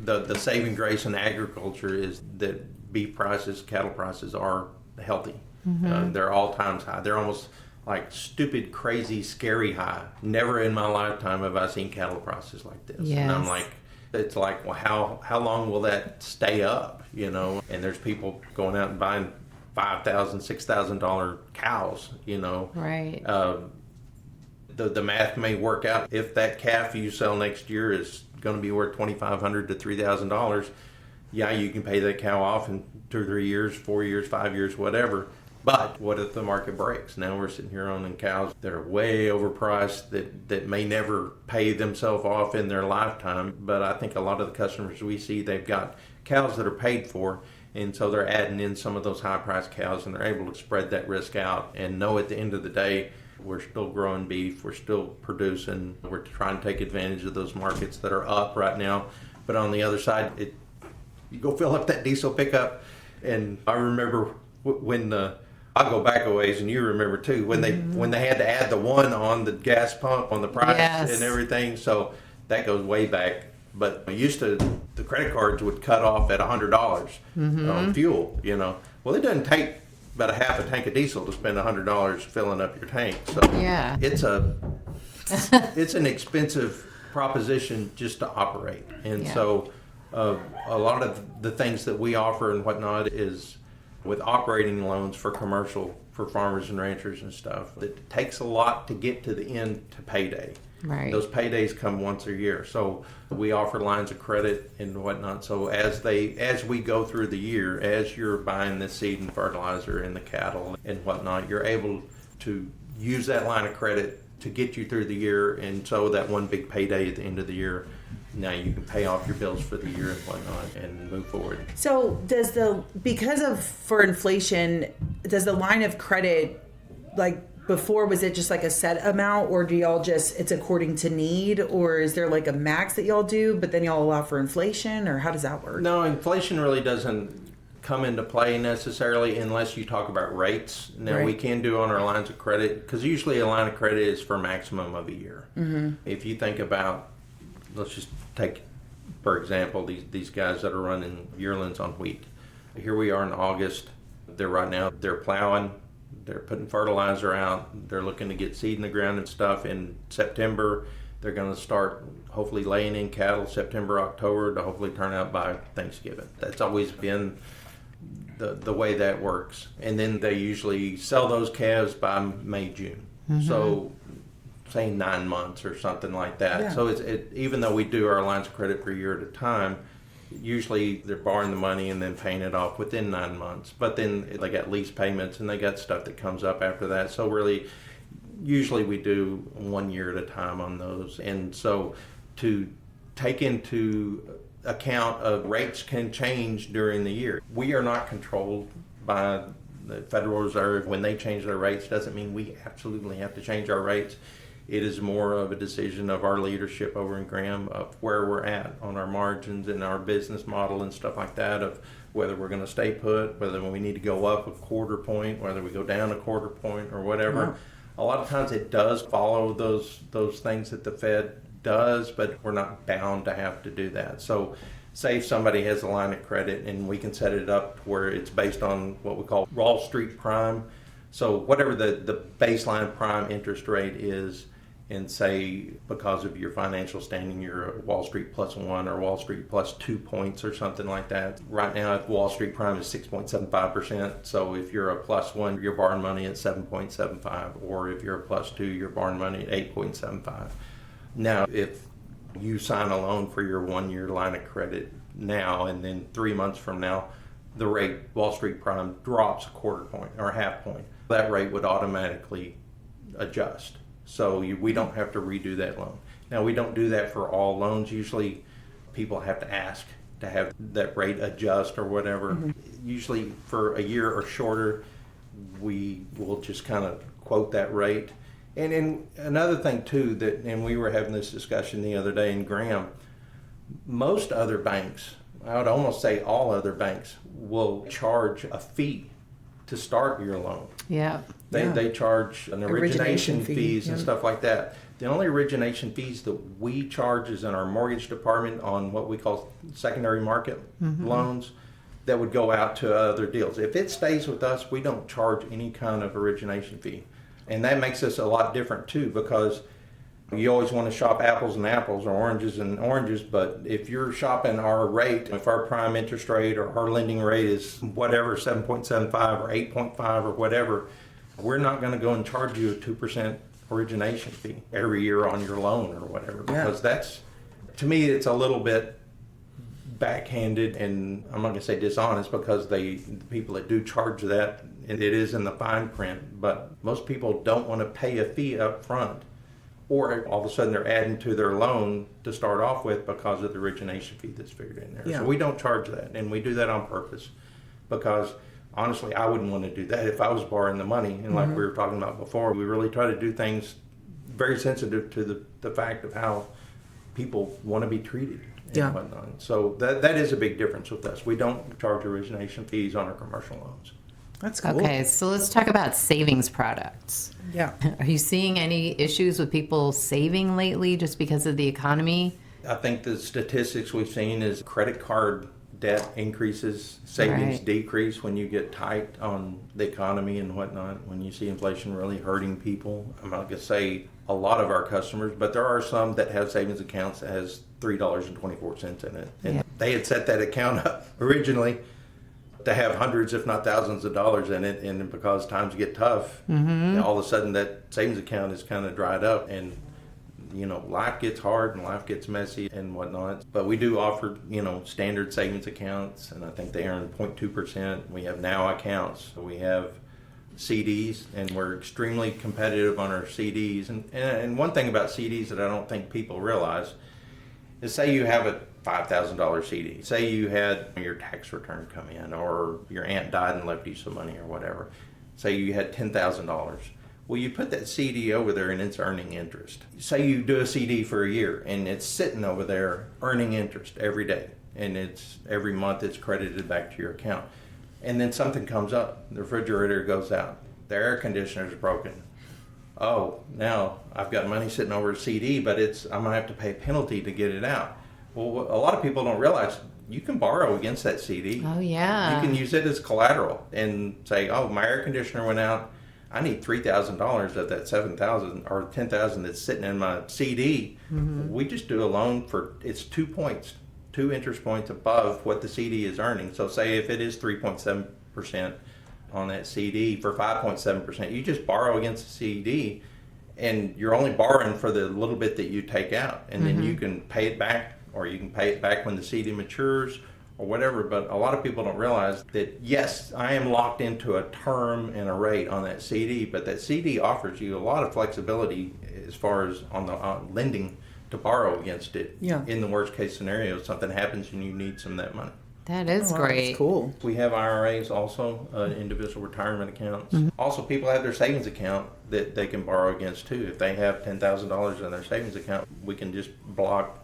the saving grace in agriculture is that beef prices, cattle prices are healthy. They're all times high. They're almost like stupid, crazy, scary high. Never in my lifetime have I seen cattle prices like this. Yes. And I'm like, it's like, well, how long will that stay up? And there's people going out and buying $5,000, $6,000 cows. Right. the math may work out. If that calf you sell next year is going to be worth $2,500 to $3,000, yeah, you can pay that cow off in 2 or 3 years, 4 years, 5 years, whatever. But what if the market breaks? Now we're sitting here owning cows that are way overpriced, that may never pay themselves off in their lifetime. But I think a lot of the customers we see, they've got cows that are paid for, and so they're adding in some of those high-priced cows, and they're able to spread that risk out and know at the end of the day, we're still growing beef, we're still producing, we're trying to take advantage of those markets that are up right now. But on the other side, you go fill up that diesel pickup, and I remember when I'll go back a ways, and you remember too, when they had to add the one on the gas pump on the price and everything. So that goes way back. But the credit cards would cut off at $100 on fuel, Well, it doesn't take about a half a tank of diesel to spend $100 filling up your tank. So it's an expensive proposition just to operate. And so a lot of the things that we offer and whatnot is with operating loans for commercial, for farmers and ranchers and stuff. It takes a lot to get to the end to payday. Right. Those paydays come once a year. So we offer lines of credit and whatnot. So as we go through the year, as you're buying the seed and fertilizer and the cattle and whatnot, you're able to use that line of credit to get you through the year. And so that one big payday at the end of the year, now you can pay off your bills for the year and whatnot and move forward. So for inflation, does the line of credit, like before, was it just like a set amount, or do y'all it's according to need, or is there like a max that y'all do, but then y'all allow for inflation, or how does that work? No, inflation really doesn't come into play necessarily unless you talk about rates. Now we can do on our lines of credit, because usually a line of credit is for maximum of a year. If you think about, let's just take, for example, these guys that are running yearlings on wheat. Here we are in August. They're plowing, they're putting fertilizer out, they're looking to get seed in the ground and stuff. In September, they're going to start hopefully laying in cattle September, October to hopefully turn out by Thanksgiving. That's always been the way that works. And then they usually sell those calves by May, June. So say 9 months or something like that. Yeah. So even though we do our lines of credit per year at a time, usually they're borrowing the money and then paying it off within 9 months. But then they got lease payments and they got stuff that comes up after that. So really, usually we do 1 year at a time on those. And so to take into account of rates can change during the year. We are not controlled by the Federal Reserve. When they change their rates, doesn't mean we absolutely have to change our rates. It is more of a decision of our leadership over in Graham of where we're at on our margins and our business model and stuff like that, of whether we're going to stay put, whether we need to go up a quarter point, whether we go down a quarter point or whatever. A lot of times it does follow those things that the Fed does, but we're not bound to have to do that. So say if somebody has a line of credit and we can set it up where it's based on what we call Wall Street prime. So whatever the baseline prime interest rate is, and say because of your financial standing, you're a Wall Street +1 or Wall Street +2 points or something like that. Right now, Wall Street prime is 6.75%. So if you're a +1, you're borrowing money at 7.75, or if you're a +2, you're borrowing money at 8.75. Now, if you sign a loan for your 1 year line of credit now, and then 3 months from now, the rate, Wall Street prime, drops a quarter point or a half point, that rate would automatically adjust. So we don't have to redo that loan. Now, we don't do that for all loans. Usually people have to ask to have that rate adjust or whatever. Usually for a year or shorter, we will just kind of quote that rate. And another thing too, and we were having this discussion the other day in Graham, most other banks, I would almost say all other banks, will charge a fee to start your loan. Yeah. They charge an origination fees and stuff like that. The only origination fees that we charge is in our mortgage department on what we call secondary market loans that would go out to other deals. If it stays with us, we don't charge any kind of origination fee. And that makes us a lot different too, because you always want to shop apples and apples or oranges and oranges, but if you're shopping our rate, if our prime interest rate or our lending rate is whatever, 7.75 or 8.5 or whatever, we're not going to go and charge you a 2% origination fee every year on your loan or whatever, Yeah. because that's, to me, it's a little bit backhanded, and I'm not going to say dishonest, because the people that do charge that, it is in the fine print, but most people don't want to pay a fee up front, or all of a sudden they're adding to their loan to start off with because of the origination fee that's figured in there. Yeah. So we don't charge that, and we do that on purpose, because honestly, I wouldn't want to do that if I was borrowing the money. And like we were talking about before, we really try to do things very sensitive to the fact of how people want to be treated and Yeah. whatnot. So that is a big difference with us. We don't charge origination fees on our commercial loans. That's cool. Okay, so let's talk about savings products. Yeah. Are you seeing any issues with people saving lately just because of the economy? I think the statistics we've seen is credit card debt increases, savings Right. decrease when you get tight on the economy and whatnot, when you see inflation really hurting people. I'm not going to say a lot of our customers, but there are some that have savings accounts that has $3.24 in it. And Yeah. they had set that account up originally to have hundreds, if not thousands of dollars in it. And because times get tough, all of a sudden that savings account is kind of dried up, and life gets hard and life gets messy and whatnot. But we do offer, standard savings accounts, and I think they earn 0.2%. We have now accounts. We have CDs, and we're extremely competitive on our CDs. And one thing about CDs that I don't think people realize is, say you have a $5,000 CD. Say you had your tax return come in, or your aunt died and left you some money or whatever. Say you had $10,000. Well, you put that CD over there and it's earning interest. Say you do a CD for a year and it's sitting over there earning interest every day, and it's every month it's credited back to your account. And then something comes up, the refrigerator goes out, the air conditioner's broken. Oh, now I've got money sitting over a CD, but I'm gonna have to pay a penalty to get it out. Well, a lot of people don't realize you can borrow against that CD. Oh, yeah. You can use it as collateral and say, oh, my air conditioner went out. I need $3,000 of that $7,000 or $10,000 that's sitting in my CD. We just do a loan for, it's 2 points, 2 interest points above what the CD is earning. So say if it is 3.7% on that CD for 5.7%, you just borrow against the CD, and you're only borrowing for the little bit that you take out, and then you can pay it back, or you can pay it back when the CD matures or whatever. But a lot of people don't realize that, yes, I am locked into a term and a rate on that CD, but that CD offers you a lot of flexibility as far as on the lending to borrow against it. Yeah. In the worst case scenario, something happens and you need some of that money. That is Wow, great. That's cool. We have IRAs also, individual retirement accounts. Also, people have their savings account that they can borrow against too. If they have $10,000 in their savings account, we can just block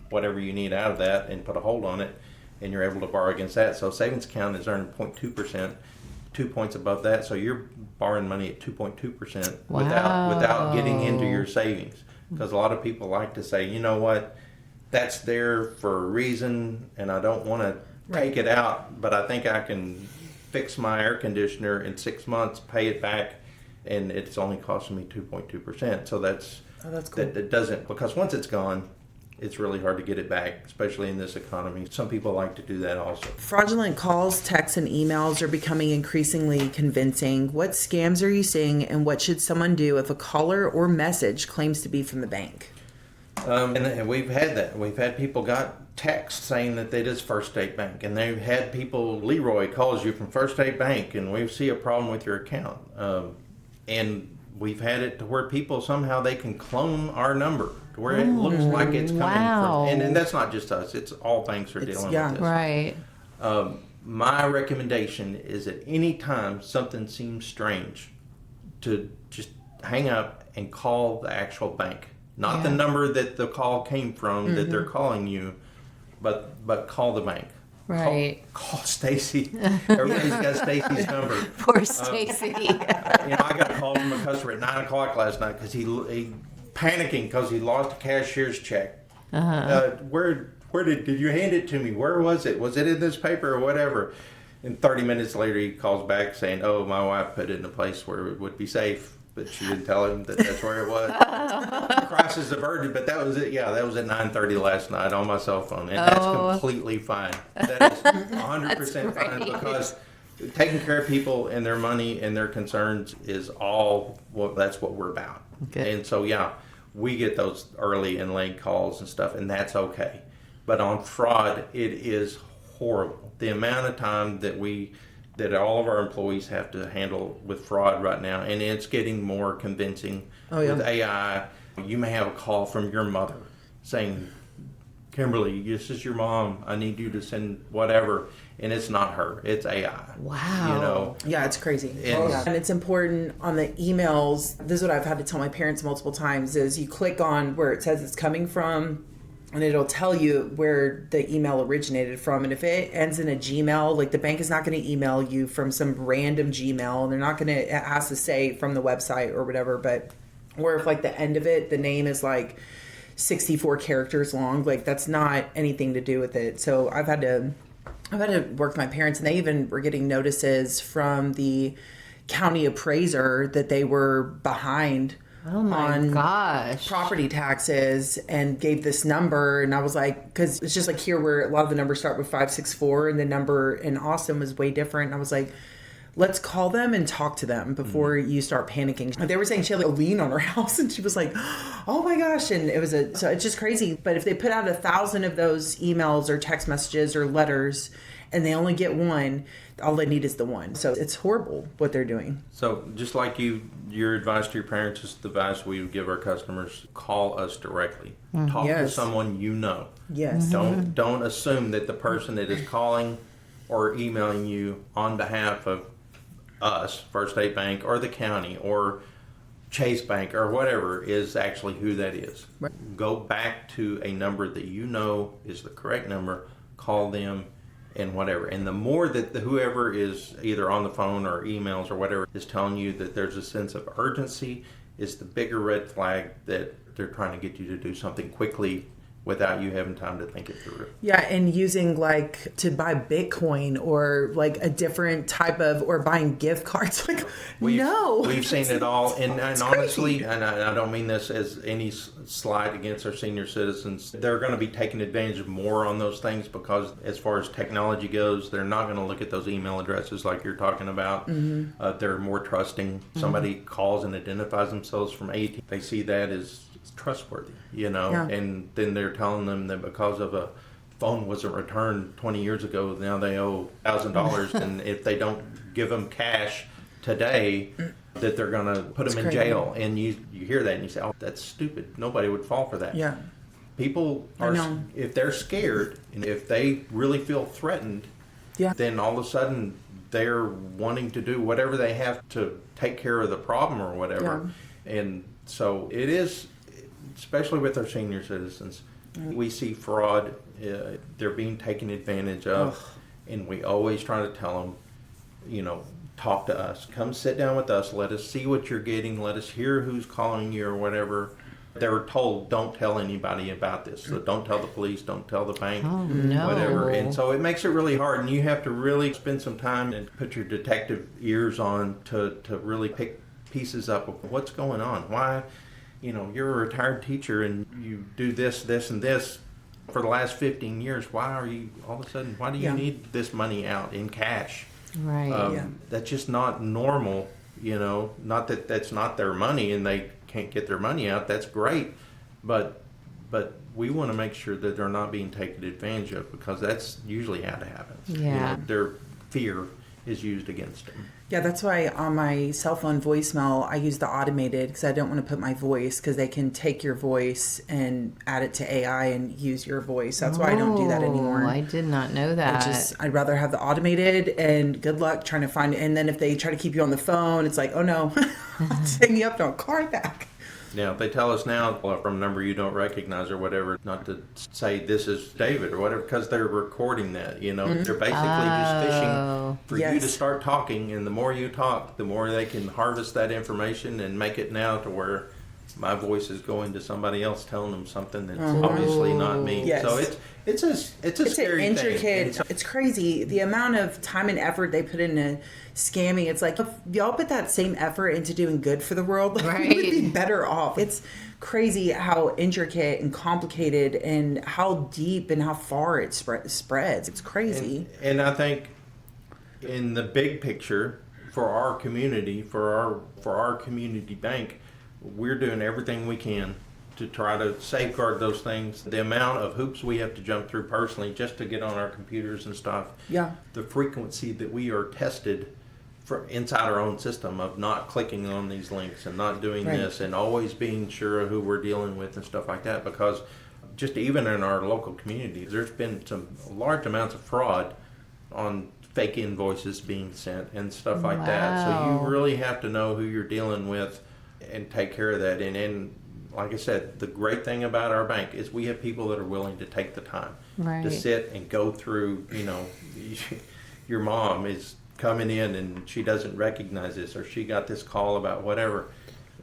whatever you need out of that and put a hold on it, and you're able to borrow against that. So savings account is earning 0.2%, 2 points above that. So you're borrowing money at 2.2% without getting into your savings. Because a lot of people like to say, you know what, that's there for a reason, and I don't want to take it out, but I think I can fix my air conditioner in 6 months, pay it back, and it's only costing me 2.2%. So that's cool. that doesn't, because once it's gone, it's really hard to get it back, especially in this economy. Some people like to do that also. Fraudulent calls, texts, and emails are becoming increasingly convincing. What scams are you seeing, and what should someone do if a caller or message claims to be from the bank? And we've had that. We've had people got texts saying that it is First State Bank, and they've had people, Leroy calls you from First State Bank, and we see a problem with your account. And we've had it to where people somehow they can clone our number to where it looks like it's coming wow. from. And that's not just us; it's all banks are dealing yeah. with this. Right. My recommendation is that any time something seems strange, to just hang up and call the actual bank. Not the number that the call came from that they're calling you, but call the bank. Right. Call Stacy. Everybody's got Stacy's number. Poor Stacy. I got a call from a customer at 9 o'clock last night because he panicking because he lost a cashier's check. Where did you hand it to me? Where was it? Was it in this paper or whatever? And 30 minutes later, he calls back saying, "Oh, my wife put it in a place where it would be safe." But she didn't tell him that that's where it was. Crisis averted, but that was it. Yeah, that was at 9:30 last night on my cell phone, and that's completely fine. That is 100% fine, because taking care of people and their money and their concerns is all, well, that's what we're about. Okay. And so, yeah, we get those early and late calls and stuff, and that's okay. But on fraud, it is horrible. The amount of time that all of our employees have to handle with fraud right now, and it's getting more convincing with AI. You may have a call from your mother saying, Kimberly, this is your mom. I need you to send whatever. And it's not her. It's AI. Wow. You know? Yeah, it's crazy. And it's important on the emails. This is what I've had to tell my parents multiple times is you click on where it says it's coming from and it'll tell you where the email originated from. And if it ends in a Gmail, like the bank is not going to email you from some random Gmail and they're not going to, it has to say from the website or whatever. But, or if like the end of it, the name is like 64 characters long, like that's not anything to do with it. So I've had to work with my parents, and they even were getting notices from the county appraiser that they were behind on property taxes and gave this number. And I was like, because it's just like here where a lot of the numbers start with 564 and the number in Austin was way different. And I was like, let's call them and talk to them before you start panicking. They were saying she had like a lien on her house, and she was like, oh my gosh. And it was so it's just crazy. But if they put out 1,000 of those emails or text messages or letters and they only get one, all they need is the one. So it's horrible what they're doing. So just like your advice to your parents is the advice we would give our customers, call us directly. Talk to someone you know. Yes. Don't assume that the person that is calling or emailing you on behalf of us, First State Bank, or the county, or Chase Bank, or whatever, is actually who that is. Right. Go back to a number that you know is the correct number, call them, and whatever. And the more that whoever is either on the phone or emails or whatever is telling you that there's a sense of urgency, is the bigger red flag that they're trying to get you to do something quickly without you having time to think it through. Yeah, and using like to buy Bitcoin or like a different type of, or buying gift cards. Like, we've seen it all. And honestly, and I don't mean this as any slight against our senior citizens, they're going to be taking advantage of more on those things because as far as technology goes, they're not going to look at those email addresses like you're talking about. Mm-hmm. They're more trusting. Somebody calls and identifies themselves from AT. They see that as trustworthy, and then they're telling them that because of a phone wasn't returned 20 years ago, now they owe $1,000, and if they don't give them cash today, that they're going to put them in jail. And you hear that and you say, oh, that's stupid. Nobody would fall for that. Yeah. People are, if they're scared and if they really feel threatened, then all of a sudden they're wanting to do whatever they have to take care of the problem or whatever. And so it is, especially with our senior citizens, we see fraud. They're being taken advantage of, and we always try to tell them, talk to us. Come sit down with us. Let us see what you're getting. Let us hear who's calling you or whatever. They were told, don't tell anybody about this. So don't tell the police, don't tell the bank, whatever. And so it makes it really hard, and you have to really spend some time and put your detective ears on to really pick pieces up of what's going on. Why? You're a retired teacher and you do this, this, and this for the last 15 years. Why are you, all of a sudden, why do you need this money out in cash? Right. That's just not normal, not that that's not their money and they can't get their money out. That's great. But we want to make sure that they're not being taken advantage of, because that's usually how it happens. Yeah. Their fear is used against them. Yeah, that's why on my cell phone voicemail, I use the automated, because I don't want to put my voice, because they can take your voice and add it to AI and use your voice. That's why I don't do that anymore. I did not know that. I'd rather have the automated, and good luck trying to find it. And then if they try to keep you on the phone, it's like, oh no, I'll hang you up, don't call me back. Now, they tell us now from a number you don't recognize or whatever, not to say this is David or whatever, because they're recording that, They're basically just fishing for you to start talking, and the more you talk, the more they can harvest that information and make it now to where my voice is going to somebody else telling them something that's obviously not me. Yes. So it's a scary intricate thing. It's crazy the amount of time and effort they put into scamming. It's like, if y'all put that same effort into doing good for the world, we would be better off. It's crazy how intricate and complicated and how deep and how far it spreads. It's crazy. And I think In the big picture, for our community, for our community bank, we're doing everything we can to try to safeguard those things. The amount of hoops we have to jump through personally just to get on our computers and stuff. Yeah. The frequency that we are tested for inside our own system of not clicking on these links and not doing Right. this, and always being sure of who we're dealing with and stuff like that, because just even in our local community, there's been some large amounts of fraud on fake invoices being sent and stuff like that. So Wow. you really have to know who you're dealing with and take care of that. And like I said, the great thing about our bank is we have people that are willing to take the time to Right. sit and go through, your mom is coming in and she doesn't recognize this, or she got this call about whatever.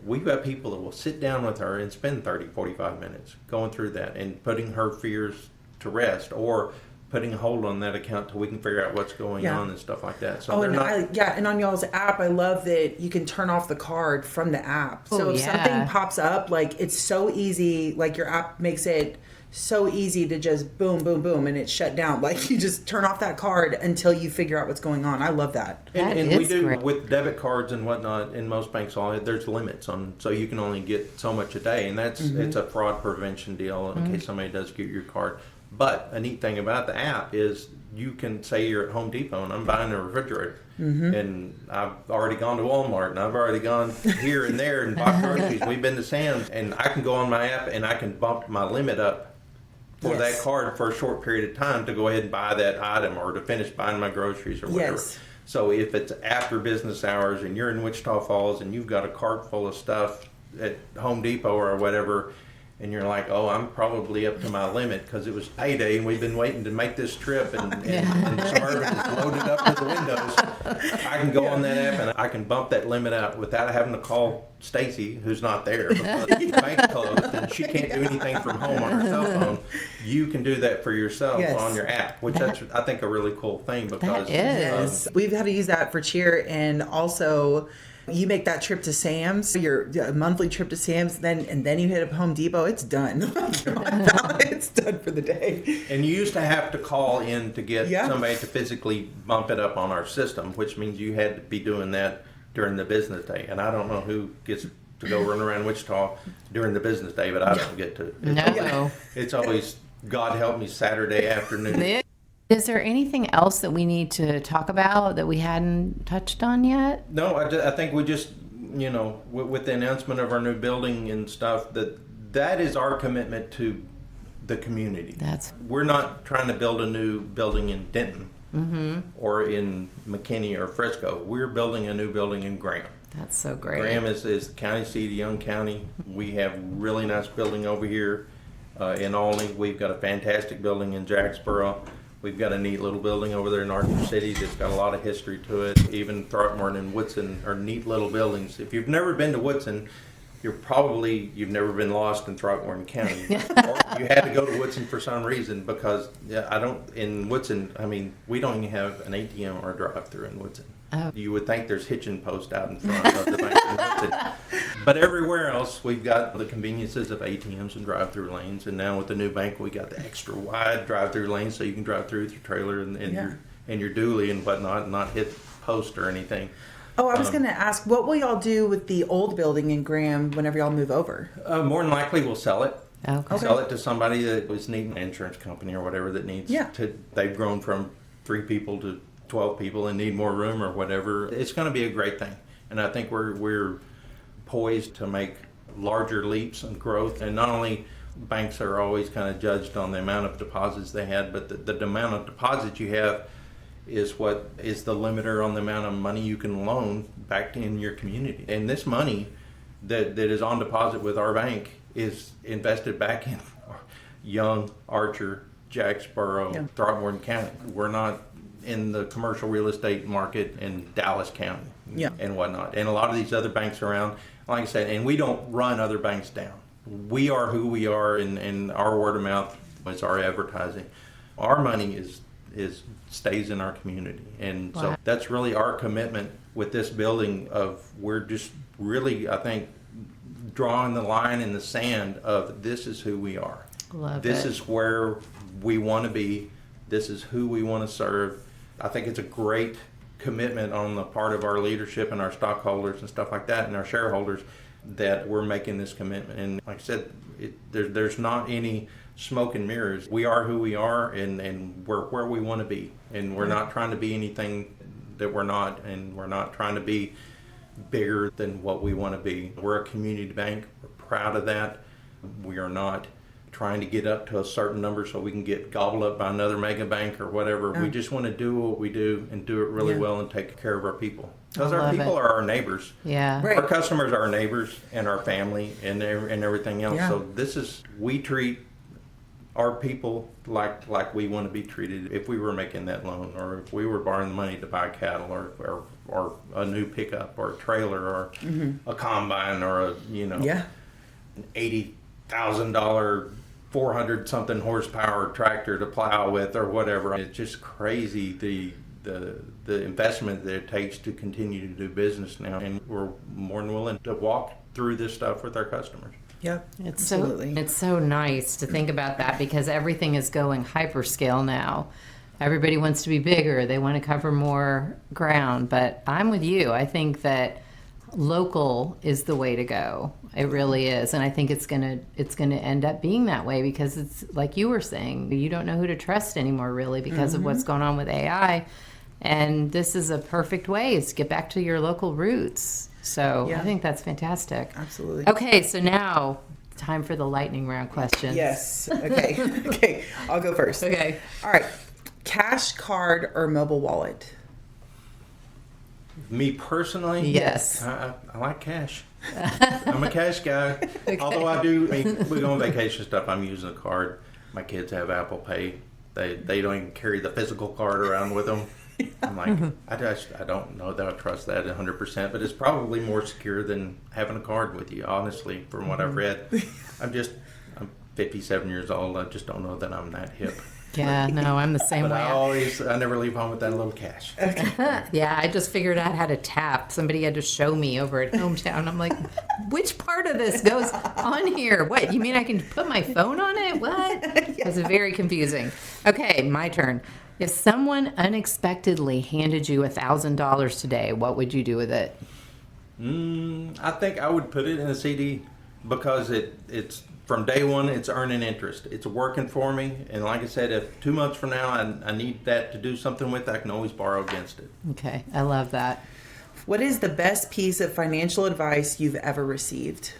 We've got people that will sit down with her and spend 30, 45 minutes going through that and putting her fears to rest, or putting a hold on that account till we can figure out what's going Yeah. on and stuff like that. So Oh, they're and not, and on y'all's app, I love that you can turn off the card from the app. So Oh, if yeah. something pops up, like it's so easy, like your app makes it so easy to just boom, boom, boom, and it's shut down. Like you just turn off that card until you figure out what's going on. I love that. That and we is do great. with debit cards and whatnot. In most banks, there's limits on, so you can only get so much a day, and that's it's a fraud prevention deal in case somebody does get your card. But a neat thing about the app is you can say you're at Home Depot and I'm buying a refrigerator, and I've already gone to Walmart and I've already gone here and there and bought groceries. We've been to Sam's, and I can go on my app and I can bump my limit up for Yes. that card for a short period of time to go ahead and buy that item or to finish buying my groceries or whatever. Yes. So if it's after business hours and you're in Wichita Falls and you've got a cart full of stuff at Home Depot or whatever, and you're like, oh, I'm probably up to my limit because it was payday and we've been waiting to make this trip, and Suburban is loaded up to the windows, I can go on that app and I can bump that limit out without having to call Stacy, who's not there because the bank's closed and she can't do anything from home on her cell phone. You can do that for yourself Yes. on your app, which that's, I think, a really cool thing because is. We've had to use that for cheer, and also you make that trip to Sam's, your monthly trip to Sam's, and then you hit up Home Depot. It's done. It's done for the day. And you used to have to call in to get Yeah. somebody to physically bump it up on our system, which means you had to be doing that during the business day. And I don't know who gets to go run around Wichita during the business day, but I don't get to. No. It's always, God help me, Saturday afternoon. Is there anything else that we need to talk about that we hadn't touched on yet? No, I think we just, with the announcement of our new building and stuff, that is our commitment to the community. We're not trying to build a new building in Denton or in McKinney or Frisco. We're building a new building in Graham. That's so great. Graham is the county seat of Young County. We have a really nice building over here in Olney. We've got a fantastic building in Jacksboro. We've got a neat little building over there in Arkansas City that's got a lot of history to it. Even Throckmorton and Woodson are neat little buildings. If you've never been to Woodson, you've never been lost in Throckmorton County. Or you had to go to Woodson for some reason because in Woodson, we don't even have an ATM or a drive-through in Woodson. Oh. You would think there's hitching posts out in front of the bank in Woodson. But everywhere else, we've got the conveniences of ATMs and drive-through lanes. And now with the new bank, we got the extra wide drive-through lanes so you can drive through with your trailer and your dually and whatnot and not hit post or anything. Oh, I was going to ask, what will y'all do with the old building in Graham whenever y'all move over? More than likely, we'll sell it. Okay. Sell it to somebody that was needing an insurance company or whatever that needs to. They've grown from 3 people to 12 people and need more room or whatever. It's going to be a great thing, and I think we're poised to make larger leaps in growth. And not only banks are always kind of judged on the amount of deposits they had, but the amount of deposits you have is what is the limiter on the amount of money you can loan back in your community. And this money that is on deposit with our bank is invested back in Young, Archer, Jacksboro, Throckmorton County. We're not in the commercial real estate market in Dallas County and whatnot. And a lot of these other banks around, like I said, and we don't run other banks down. We are who we are, and our word of mouth is our advertising. Our money stays in our community. And so that's really our commitment with this building we're just really, I think, drawing the line in the sand of this is who we are. This is where we want to be. This is who we want to serve. I think it's a great commitment on the part of our leadership and our stockholders and stuff like that and our shareholders that we're making this commitment. And like I said, there's not any smoke and mirrors. We are who we are, and we're where we want to be. And we're not trying to be anything that we're not, and we're not trying to be bigger than what we want to be. We're a community bank. We're proud of that. We are not trying to get up to a certain number so we can get gobbled up by another mega bank or whatever. We just want to do what we do and do it really well and take care of our people. Because our people are our neighbors. Yeah. Right. Our customers are our neighbors and our family and everything else. Yeah. So we treat our people like we want to be treated if we were making that loan, or if we were borrowing the money to buy cattle or a new pickup or a trailer or a combine or an $80,000 400 something horsepower tractor to plow with or whatever. It's just crazy the investment that it takes to continue to do business now, and we're more than willing to walk through this stuff with our customers. Yep. Absolutely. It's so nice to think about that, because everything is going hyperscale now. Everybody wants to be bigger. They want to cover more ground. But I'm with you. I think that local is the way to go. It really is. And I think it's gonna end up being that way, because it's like you were saying, you don't know who to trust anymore, really, because of what's going on with AI. And this is a perfect way is to get back to your local roots. So I think that's fantastic. Absolutely. Okay, so now time for the lightning round questions. Yes. Okay. Okay. I'll go first. Okay. All right. Cash, card, or mobile wallet? Me personally, Yes. I like cash. I'm a cash guy. Although we go on vacation and stuff, I'm using a card. My kids have Apple Pay. They don't even carry the physical card around with them. I'm like, I don't know that I trust that 100%, but it's probably more secure than having a card with you, honestly, from what I've read. I'm 57 years old. I just don't know that I'm that hip. Yeah, no, I'm the same But way. I never leave home with that little cash. Yeah, I just figured out how to tap. Somebody had to show me over at Hometown. I'm like, which part of this goes on here? What, you mean I can put my phone on it? What? It was very confusing. Okay, my turn. If someone unexpectedly handed you $1,000 today, what would you do with it? I think I would put it in a CD, because it's from day one, it's earning interest. It's working for me. And like I said, if 2 months from now I need that to do something with, I can always borrow against it. Okay, I love that. What is the best piece of financial advice you've ever received?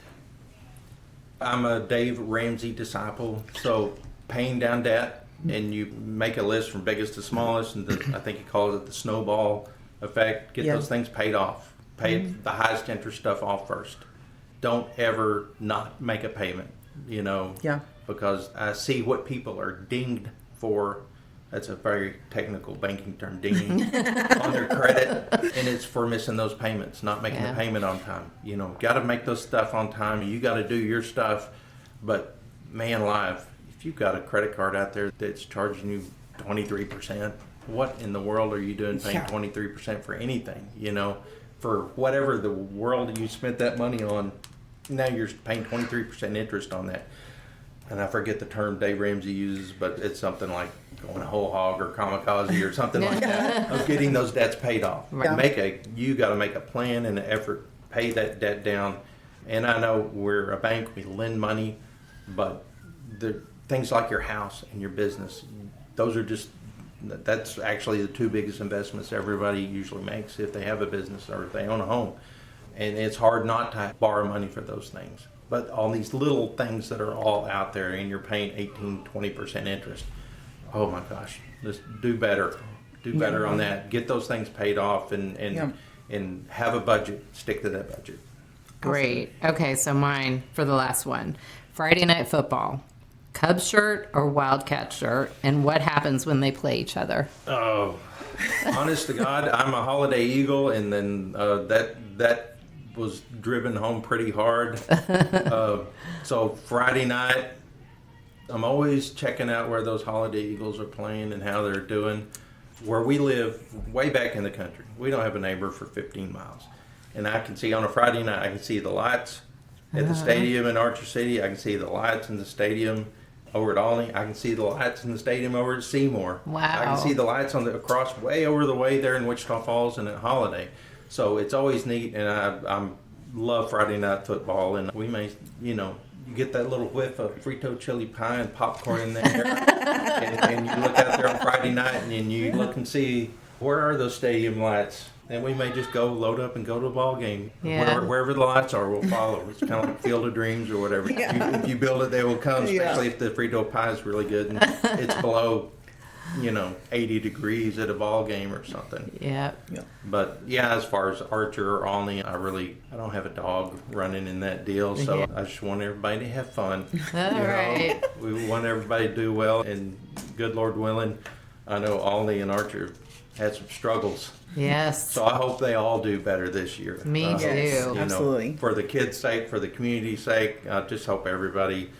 I'm a Dave Ramsey disciple, so paying down debt, and you make a list from biggest to smallest, and I think he calls it the snowball effect. Get those things paid off. Pay the highest interest stuff off first. Don't ever not make a payment, because I see what people are dinged for. That's a very technical banking term, dinging on their credit, and it's for missing those payments, not making the payment on time. Got to make those stuff on time. You got to do your stuff, but man alive, if you've got a credit card out there that's charging you 23%, what in the world are you doing paying 23% for anything? For whatever the world you spent that money on, now you're paying 23% interest on that. And I forget the term Dave Ramsey uses, but it's something like going whole hog or kamikaze or something like that, of getting those debts paid off. Right. You got to make a plan and an effort, pay that debt down. And I know we're a bank, we lend money, but the things like your house and your business, that's actually the two biggest investments everybody usually makes if they have a business or if they own a home. And it's hard not to borrow money for those things. But all these little things that are all out there, and you're paying 18-20% interest. Oh my gosh, just do better. Do better on that. Get those things paid off and have a budget. Stick to that budget. Great. Okay, so mine for the last one. Friday night football. Cubs shirt or Wildcat shirt, and what happens when they play each other? Oh, honest to God, I'm a Holiday Eagle, and then that was driven home pretty hard. So Friday night, I'm always checking out where those Holiday Eagles are playing and how they're doing. Where we live, way back in the country, we don't have a neighbor for 15 miles. And I can see on a Friday night, I can see the lights at the stadium in Archer City. I can see the lights in the stadium. over at Olney. I can see the lights in the stadium over at Seymour. Wow. I can see the lights on the across way over the way there in Wichita Falls and at Holiday. So it's always neat, and I love Friday night football. And we may, you get that little whiff of Frito chili pie and popcorn in there, and you look out there on Friday night and you look and see where are those stadium lights. And we may just go load up and go to a ball game. Yeah. Wherever the lights are, we'll follow. It's kind of like Field of Dreams or whatever. If you build it, they will come, especially if the Frito pie is really good and it's below, 80 degrees at a ball game or something. Yeah. But yeah, as far as Archer or Olney, I don't have a dog running in that deal, so I just want everybody to have fun. All right. We want everybody to do well, and good Lord willing, I know Olney and Archer had some struggles. Yes. So I hope they all do better this year. Me too. Absolutely. For the kids' sake, for the community's sake, I just hope everybody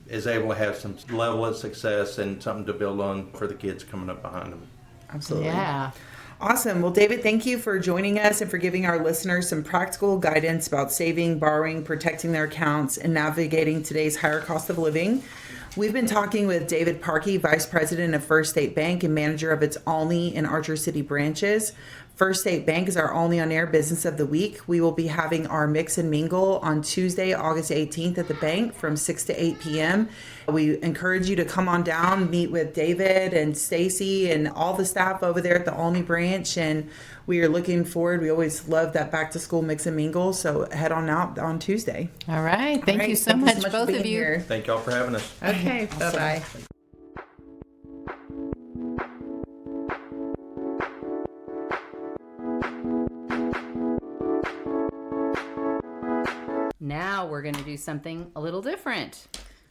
is able to have some level of success and something to build on for the kids coming up behind them. Absolutely. Yeah. Awesome. Well, David, thank you for joining us and for giving our listeners some practical guidance about saving, borrowing, protecting their accounts, and navigating today's higher cost of living. We've been talking with David Parkey, Vice President of First State Bank and manager of its Olney and Archer City branches. First State Bank is our Olney On Air Business of the Week. We will be having our Mix and Mingle on Tuesday, August 18th at the bank from 6 to 8 p.m. We encourage you to come on down, meet with David and Stacy and all the staff over there at the Olney branch. And we are looking forward. We always love that back to school Mix and Mingle. So head on out on Tuesday. All right. Thank you so much, for both being of you. here. Thank y'all for having us. Okay. Bye-bye. Now we're going to do something a little different.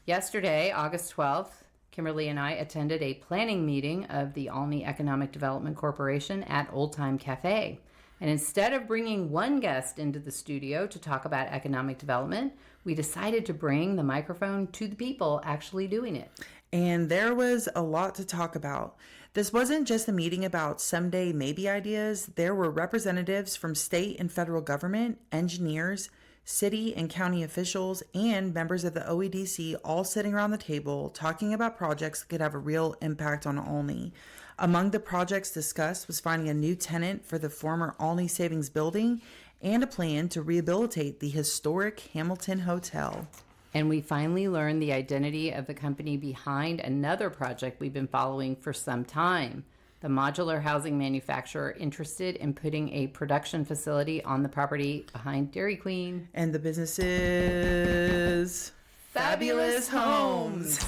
Yesterday, August 12th, Kimberly and I attended a planning meeting of the Olney Economic Development Corporation at Old Time Cafe. And instead of bringing one guest into the studio to talk about economic development, we decided to bring the microphone to the people actually doing it. And there was a lot to talk about. This wasn't just a meeting about someday maybe ideas. There were representatives from state and federal government, engineers, city and county officials, and members of the OEDC all sitting around the table talking about projects that could have a real impact on Olney. Among the projects discussed was finding a new tenant for the former Olney Savings Building and a plan to rehabilitate the historic Hamilton Hotel. And we finally learned the identity of the company behind another project we've been following for some time. The modular housing manufacturer interested in putting a production facility on the property behind Dairy Queen. And the business is Fabulous Homes.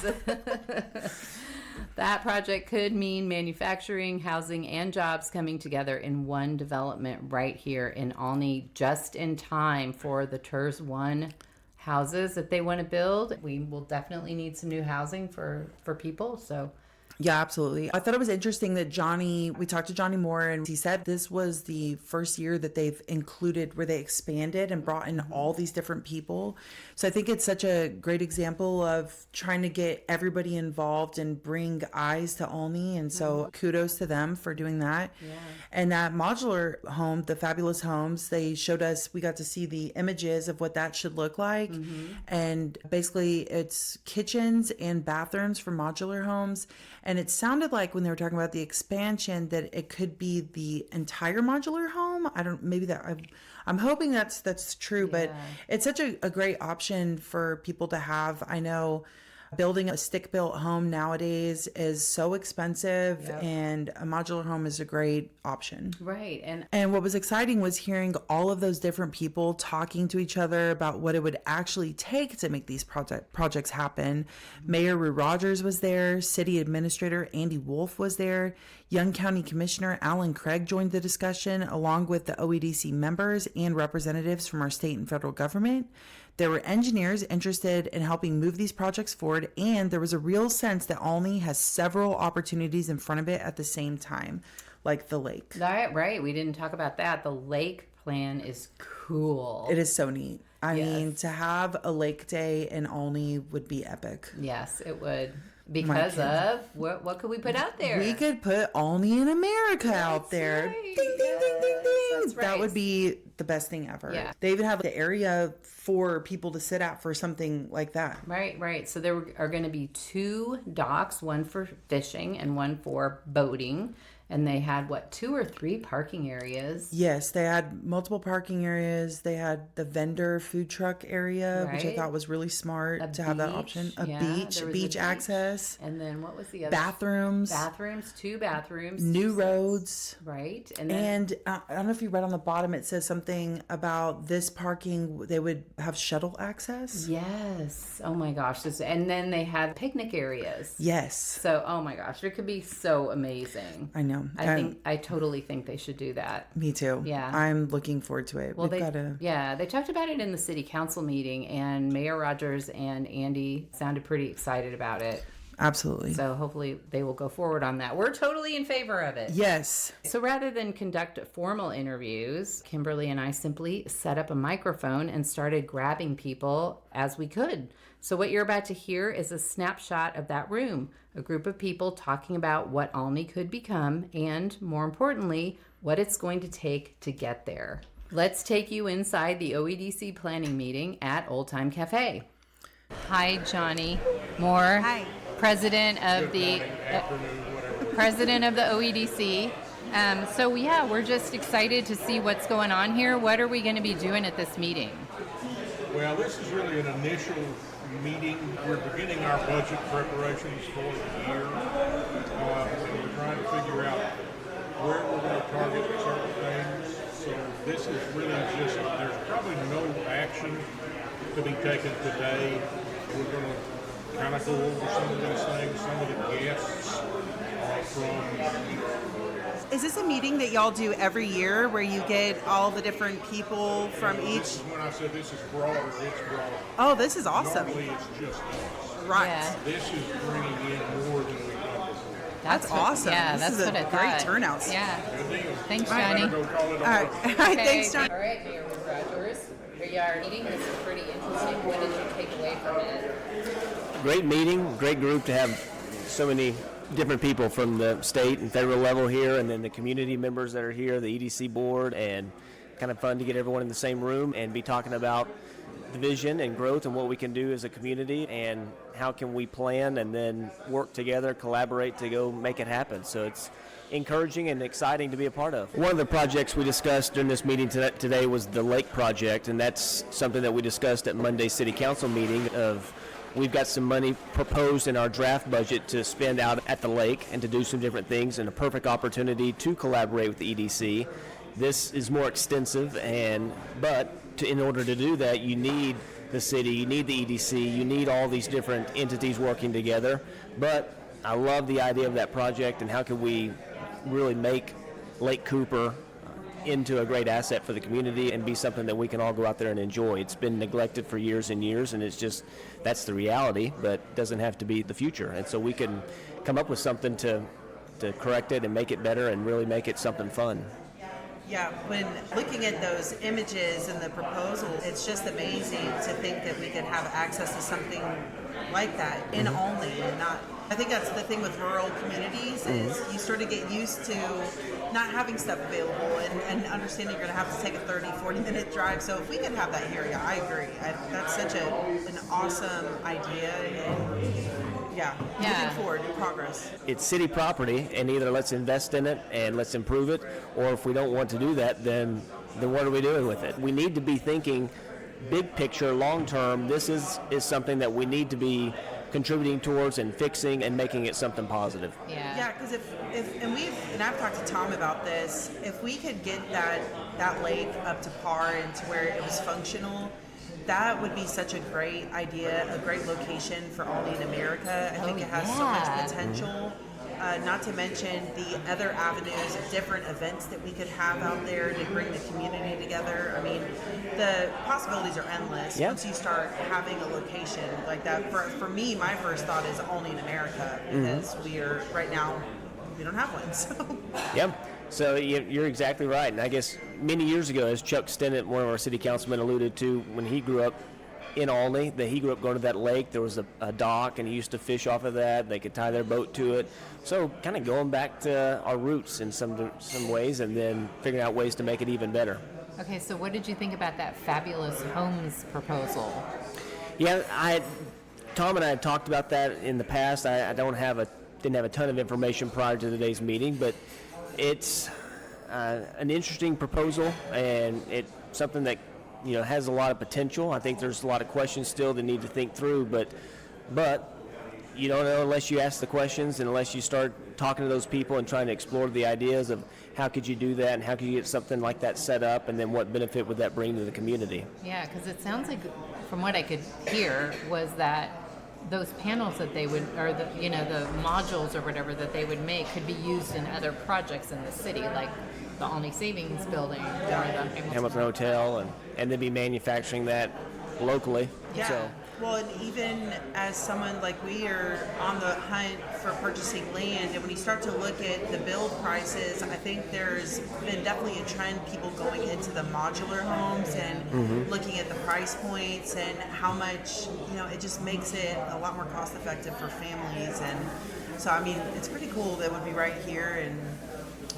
That project could mean manufacturing, housing, and jobs coming together in one development right here in Olney, just in time for the TERS 1 houses that they want to build. We will definitely need some new housing for people, so... Yeah, absolutely. I thought it was interesting that we talked to Johnny Moore, and he said this was the first year that they've included where they expanded and brought in all these different people. So I think it's such a great example of trying to get everybody involved and bring eyes to Olney. And so kudos to them for doing that. Yeah. And that modular home, the Fabulous Homes, they showed us, we got to see the images of what that should look like. Mm-hmm. And basically it's kitchens and bathrooms for modular homes. And it sounded like when they were talking about the expansion that it could be the entire modular home. I'm hoping that's true, but it's such a great option for people to have. I know building a stick-built home nowadays is so expensive, and a modular home is a great option. Right. And what was exciting was hearing all of those different people talking to each other about what it would actually take to make these projects happen. Mayor Rue Rogers was there. City Administrator Andy Wolf was there. Young County Commissioner Alan Craig joined the discussion, along with the OEDC members and representatives from our state and federal government. There were engineers interested in helping move these projects forward, and there was a real sense that Olney has several opportunities in front of it at the same time, like the lake. Right. We didn't talk about that. The lake plan is cool. It is so neat. I mean, to have a lake day in Olney would be epic. Yes, it would. Because of what could we put out there? We could put Olney in America out there. Right. Ding, ding, ding, ding, ding. That's right. That would be the best thing ever. Yeah. They even have the area for people to sit at for something like that. Right. So there are going to be 2 docks, one for fishing and one for boating. And they had, 2 or 3 parking areas? Yes, they had multiple parking areas. They had the vendor food truck area, which I Right. thought was really smart to have that option. A Yeah, beach, there was beach a access. And then what was the other? Bathrooms. 2 bathrooms. New 2 sets. roads. Right. And then, And I don't know if you read on the bottom, it says something about this parking, they would have shuttle access. yes. Oh my gosh. And then they had picnic areas. Yes. So, oh my gosh, it could be so amazing. I know. I totally think they should do that. Me too. Yeah. I'm looking forward to it. Well, We've got to. they talked about it in the city council meeting, and Mayor Rogers and Andy sounded pretty excited about it. Absolutely. So hopefully they will go forward on that. We're totally in favor of it. Yes. So rather than conduct formal interviews, Kimberly and I simply set up a microphone and started grabbing people as we could. So what you're about to hear is a snapshot of that room, a group of people talking about what Olney could become and, more importantly, what it's going to take to get there. Let's take you inside the OEDC planning meeting at Old Time Cafe. Hi, Johnny Moore. Hi. President of the OEDC. We're just excited to see what's going on here. What are we going to be doing at this meeting? Well, this is really an initial meeting. We're beginning our budget preparations for the year. And we're trying to figure out where we're going to target certain things. So this is really just, there's probably no action to be taken today. We're going to kind of go over some of these things, some of the guests from... Is this a meeting that y'all do every year where you get all the different people from each? This is when I said this is broader, it's broader. Oh, this is awesome. Normally it's just us. Right. Yeah. This is bringing in more than we've done before. That's awesome. Yeah, This that's is a what I great thought. turnout. Yeah. Good deal. Thanks, I Johnny. better go call it All right. off. Thanks, John. All right, Mayor Rogers. Your meeting is pretty interesting. What did you take away from it? Great meeting, great group to have so many different people from the state and federal level here, and then the community members that are here, the EDC board, and kind of fun to get everyone in the same room and be talking about the vision and growth and what we can do as a community and how can we plan and then work together, collaborate to go make it happen. So it's encouraging and exciting to be a part of. One of the projects we discussed during this meeting today was the lake project, and that's something that we discussed at Monday's city council meeting of we've got some money proposed in our draft budget to spend out at the lake and to do some different things, and a perfect opportunity to collaborate with the EDC. This is more extensive, but in order to do that, you need the city, you need the EDC, you need all these different entities working together. But I love the idea of that project, and how can we really make Lake Cooper into a great asset for the community and be something that we can all go out there and enjoy. It's been neglected for years and years, and it's just, that's the reality, but doesn't have to be the future. And so we can come up with something to correct it and make it better and really make it something fun. Yeah, when looking at those images and the proposal, it's just amazing to think that we could have access to something like that in Olney and not. I think that's the thing with rural communities is you sort of get used to not having stuff available and understanding you're going to have to take a 30, 40-minute drive. So if we could have that here, yeah, I agree. That's such an awesome idea. And looking forward to progress. It's city property, and either let's invest in it and let's improve it, or if we don't want to do that, then what are we doing with it? We need to be thinking big picture, long term. This is something that we need to be contributing towards and fixing and making it something positive. Yeah, because if I've talked to Tom about this, if we could get that lake up to par and to where it was functional, that would be such a great idea, a great location for Olney in America. I think it has so much potential. Not to mention the other avenues of different events that we could have out there to bring the community together. I mean, the possibilities are endless once you start having a location like that. For me, my first thought is Olney in America because right now, we don't have one. So. Yep. So you're exactly right. And I guess many years ago, as Chuck Stennett, one of our city councilmen, alluded to when he grew up in Olney that he grew up going to that lake. There was a dock, and he used to fish off of that. They could tie their boat to it. So kind of going back to our roots in some ways, and then figuring out ways to make it even better. Okay, so what did you think about that fabulous homes proposal? Yeah, Tom and I had talked about that in the past. I didn't have a ton of information prior to today's meeting, but it's an interesting proposal, and it's something that has a lot of potential. I think there's a lot of questions still that need to think through, but you don't know unless you ask the questions and unless you start talking to those people and trying to explore the ideas of how could you do that and how could you get something like that set up, and then what benefit would that bring to the community. Yeah, because it sounds like, from what I could hear, was that those panels that they would, or the modules or whatever that they would make could be used in other projects in the city, like the Olney Savings Building or the Hamilton Hotel, and they'd be manufacturing that locally. Yeah. So. Well, and even as someone like we are on the hunt for purchasing land, and when you start to look at the build prices, I think there's been definitely a trend, people going into the modular homes and looking at the price points and how much, it just makes it a lot more cost effective for families. And so, I mean, it's pretty cool that it would be right here, and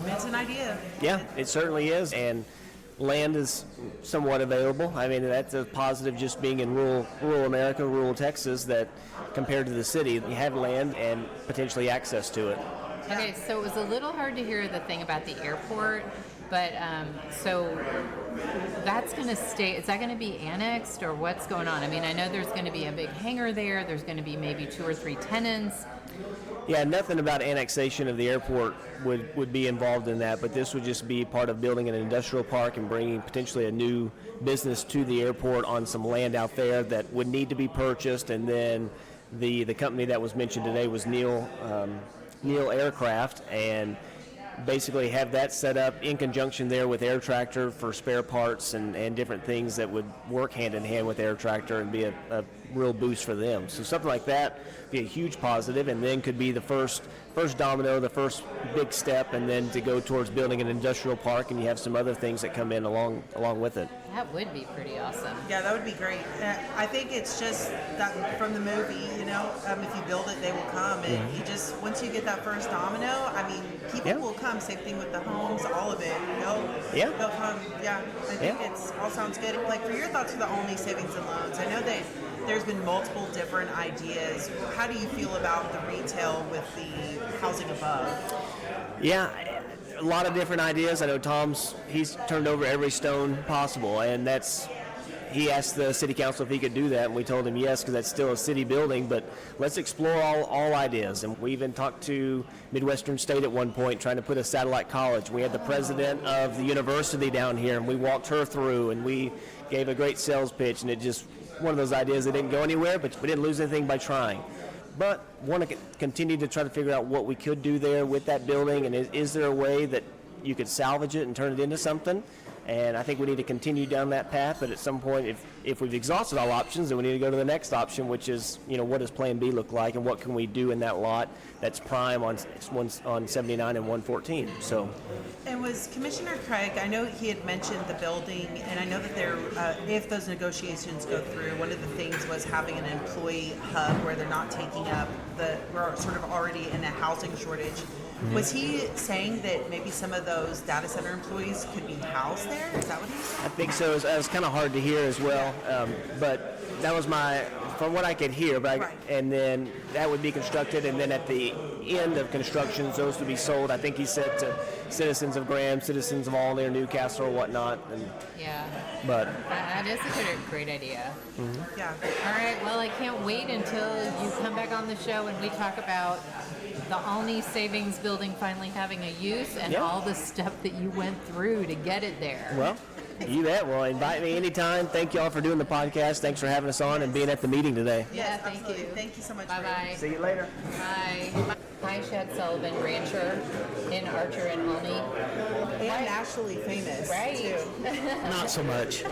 it's an idea. Yeah, it certainly is. And land is somewhat available. I mean, that's a positive, just being in rural America, rural Texas, that compared to the city, you have land and potentially access to it. Okay, so it was a little hard to hear the thing about the airport, but so that's going to stay, is that going to be annexed, or what's going on? I mean, I know there's going to be a big hangar there, there's going to be maybe 2 or 3 tenants. Yeah, nothing about annexation of the airport would be involved in that, but this would just be part of building an industrial park and bringing potentially a new business to the airport on some land out there that would need to be purchased. And then the company that was mentioned today was Neil Aircraft, and basically have that set up in conjunction there with Air Tractor for spare parts and different things that would work hand in hand with Air Tractor and be a real boost for them. So something like that be a huge positive, and then could be the first domino, the first big step, and then to go towards building an industrial park, and you have some other things that come in along with it. That would be pretty awesome. Yeah, that would be great. I think it's just that from the movie, if you build it, they will come. And you just, once you get that first domino, I mean, people will come. Same thing with the homes, all of it. They'll come. Yeah, I think it's all sounds good. Like, for your thoughts for the Olney Savings and Loans, I know that there's been multiple different ideas. How do you feel about the retail with the housing above? Yeah, a lot of different ideas. I know he's turned over every stone possible, and he asked the city council if he could do that, and we told him yes, because that's still a city building, but let's explore all ideas. And we even talked to Midwestern State at one point, trying to put a satellite college. We had the president of the university down here, and we walked her through, and we gave a great sales pitch, and it just one of those ideas that didn't go anywhere, but we didn't lose anything by trying. But want to continue to try to figure out what we could do there with that building, and is there a way that you could salvage it and turn it into something? And I think we need to continue down that path, but at some point, if we've exhausted all options, then we need to go to the next option, which is, what does Plan B look like, and what can we do in that lot that's prime on 79 and 114. So. And was Commissioner Craig, I know he had mentioned the building, and I know that there, if those negotiations go through, one of the things was having an employee hub where they're not taking up we're sort of already in a housing shortage. Was he saying that maybe some of those data center employees could be housed there? Is that what he said? I think so. It was kind of hard to hear as well, but that was from what I could hear. But and then that would be constructed, and then at the end of construction, those would be sold. I think he said to citizens of Graham, citizens of Olney or Newcastle or whatnot. But that is a great idea. Mm-hmm. Yeah. All right. Well, I can't wait until you come back on the show and we talk about the Olney Savings Building finally having a use and all the stuff that you went through to get it there. Well, you bet. Well, invite me anytime. Thank you all for doing the podcast. Thanks for having us on and being at the meeting today. Yes, thank absolutely. you. Thank you so much. Bye-bye. See you later. Bye. Hi, Chad Sullivan, rancher in Archer and Olney. And nationally famous, right? Too. Not so much.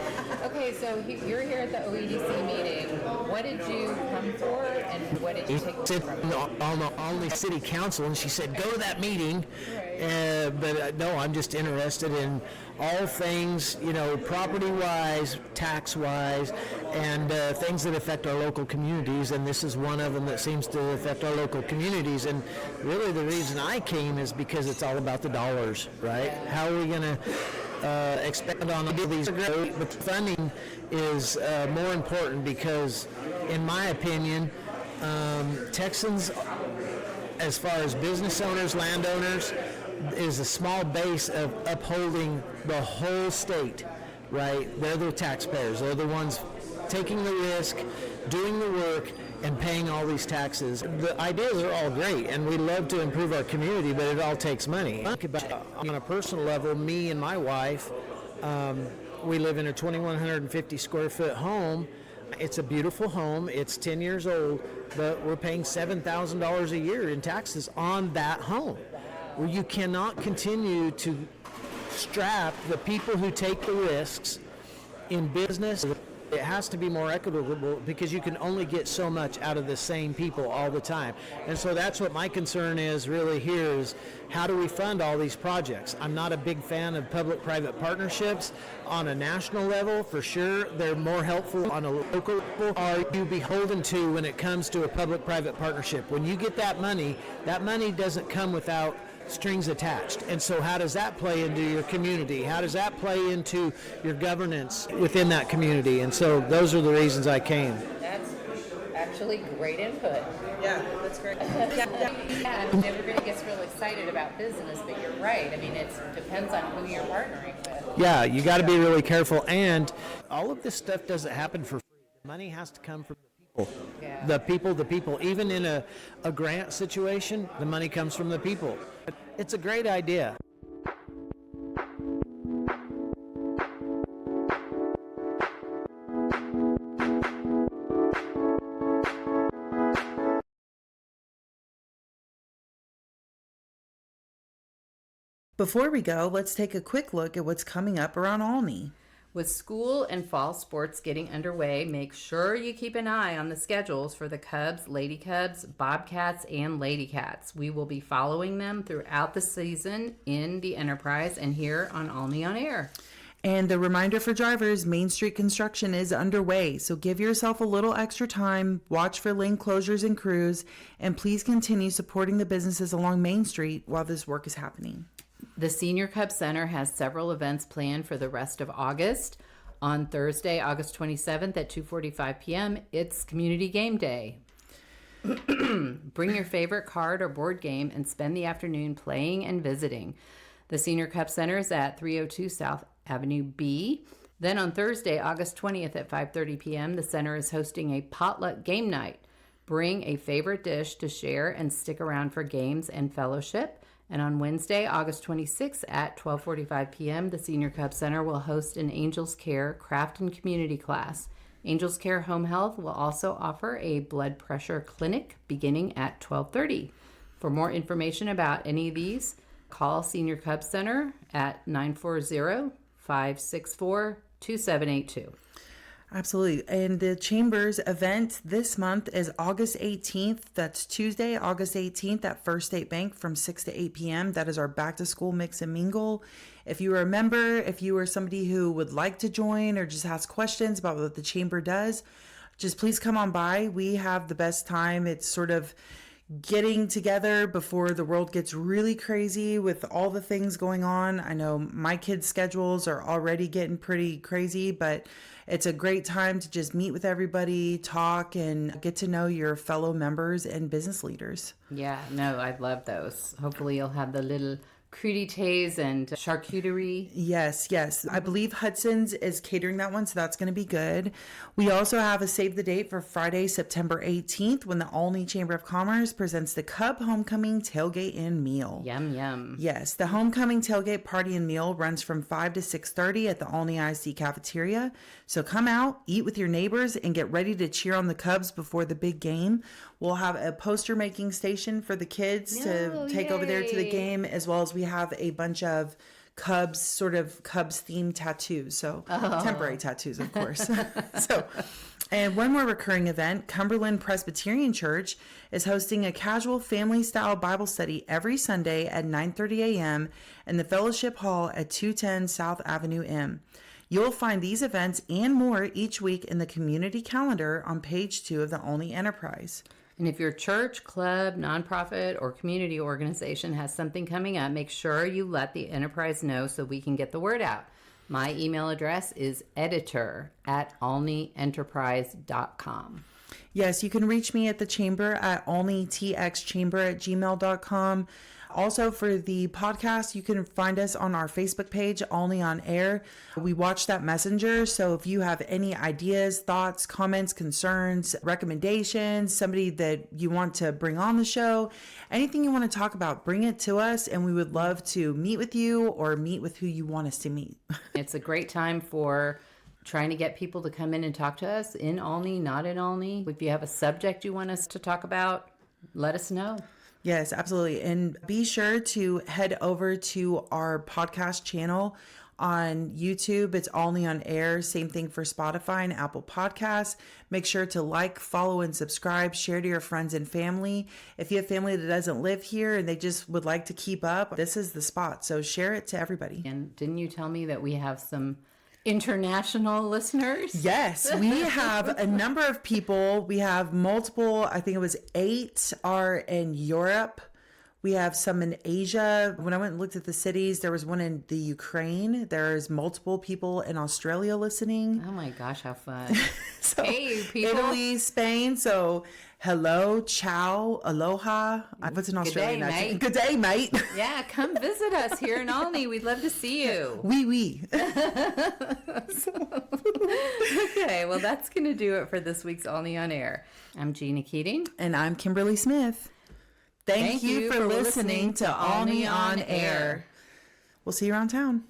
Okay, so you're here at the OEDC meeting. What did you come for, and what did you take Sit from it? on the Olney City Council, and she said, go to that meeting. Right. But no, I'm just interested in all things, property-wise, tax-wise, and things that affect our local communities. And this is one of them that seems to affect our local communities. And really the reason I came is because it's all about the dollars, right? How are we going to expand on all these? Great, but funding is more important because, in my opinion, Texans, as far as business owners, landowners, is a small base of upholding the whole state, right? They're the taxpayers. They're the ones taking the risk, doing the work, and paying all these taxes. The ideas are all great, and we love to improve our community, but it all takes money. On a personal level, me and my wife, we live in a 2,150 square foot home. It's a beautiful home. It's 10 years old, but we're paying $7,000 a year in taxes on that home. Well, you cannot continue to strap the people who take the risks in business. It has to be more equitable because you can only get so much out of the same people all the time. And so that's what my concern is really here is how do we fund all these projects? I'm not a big fan of public-private partnerships on a national level, for sure. They're more helpful on a local level. Are you beholden to when it comes to a public-private partnership? When you get that money doesn't come without strings attached. And so how does that play into your community? How does that play into your governance within that community? And so those are the reasons I came. That's actually great input. Yeah, that's great. Yeah, everybody gets real excited about business, but you're right. I mean, it depends on who you're partnering with. Yeah, you got to be really careful. And all of this stuff doesn't happen for free. The money has to come from the people. Yeah. The people. Even in a grant situation, the money comes from the people. It's a great idea. Before we go, let's take a quick look at what's coming up around Olney. With school and fall sports getting underway, make sure you keep an eye on the schedules for the Cubs, Lady Cubs, Bobcats, and Lady Cats. We will be following them throughout the season in the Enterprise and here on Olney on Air. And a reminder for drivers, Main Street construction is underway, so give yourself a little extra time, watch for lane closures and crews, and please continue supporting the businesses along Main Street while this work is happening. The Senior Cup Center has several events planned for the rest of August. On Thursday, August 27th at 2:45 p.m., it's Community Game Day. Bring your favorite card or board game and spend the afternoon playing and visiting. The Senior Cup Center is at 302 South Avenue B. Then on Thursday, August 20th at 5:30 p.m., the center is hosting a potluck game night. Bring a favorite dish to share and stick around for games and fellowship. And on Wednesday, August 26th at 12:45 p.m., the Senior Cup Center will host an Angels Care Craft and Community class. Angels Care Home Health will also offer a blood pressure clinic beginning at 12:30. For more information about any of these, call Senior Cup Center at 940-564-2782. Absolutely. And the Chamber's event this month is August 18th. That's Tuesday, August 18th at First State Bank from 6 to 8 p.m. That is our back to school mix and mingle. If you are a member, if you are somebody who would like to join or just ask questions about what the Chamber does, just please come on by. We have the best time. It's sort of getting together before the world gets really crazy with all the things going on. I know my kids' schedules are already getting pretty crazy, but it's a great time to just meet with everybody, talk, and get to know your fellow members and business leaders. Yeah, no, I love those. Hopefully you'll have the little crudités and charcuterie. Yes. I believe Hudson's is catering that one, so that's going to be good. We also have a save the date for Friday, September 18th, when the Olney Chamber of Commerce presents the Cub Homecoming Tailgate and Meal. Yum, yum. Yes, the Homecoming Tailgate Party and Meal runs from 5 to 6:30 at the Olney IC cafeteria. So come out, eat with your neighbors, and get ready to cheer on the Cubs before the big game. We'll have a poster making station for the kids to take over there to the game, as well as we have a bunch of Cubs themed tattoos. So temporary tattoos, of course. So And one more recurring event, Cumberland Presbyterian Church is hosting a casual family-style Bible study every Sunday at 9:30 a.m. in the Fellowship Hall at 210 South Avenue M. You'll find these events and more each week in the community calendar on page 2 of the Olney Enterprise. And if your church, club, nonprofit, or community organization has something coming up, make sure you let the Enterprise know so we can get the word out. My email address is editor@olneyenterprise.com. Yes, you can reach me at the chamber at olneytxchamber@gmail.com. Also, for the podcast, you can find us on our Facebook page, Olney on Air. We watch that messenger, so if you have any ideas, thoughts, comments, concerns, recommendations, somebody that you want to bring on the show, anything you want to talk about, bring it to us, and we would love to meet with you or meet with who you want us to meet. It's a great time for trying to get people to come in and talk to us in Olney, not in Olney. If you have a subject you want us to talk about, let us know. Yes, absolutely. And be sure to head over to our podcast channel on YouTube. It's Olney on Air. Same thing for Spotify and Apple Podcasts. Make sure to like, follow, and subscribe. Share to your friends and family. If you have family that doesn't live here and they just would like to keep up, this is the spot. So share it to everybody. And didn't you tell me that we have some international listeners? Yes, we have a number of people. We have multiple, I think it was 8 are in Europe. We have some in Asia. When I went and looked at the cities, there was one in the Ukraine. There's multiple people in Australia listening. Oh my gosh, how fun. So, Hey, people. Italy, Spain. So hello, ciao, aloha. What's an Australian day, accent? mate. Good day, mate. Yeah, come visit us here in Olney. We'd love to see you. Oui. Okay, well, that's going to do it for this week's Olney on Air. I'm Gina Keating. And I'm Kimberly Smith. Thank you for listening to Olney on Air. We'll see you around town.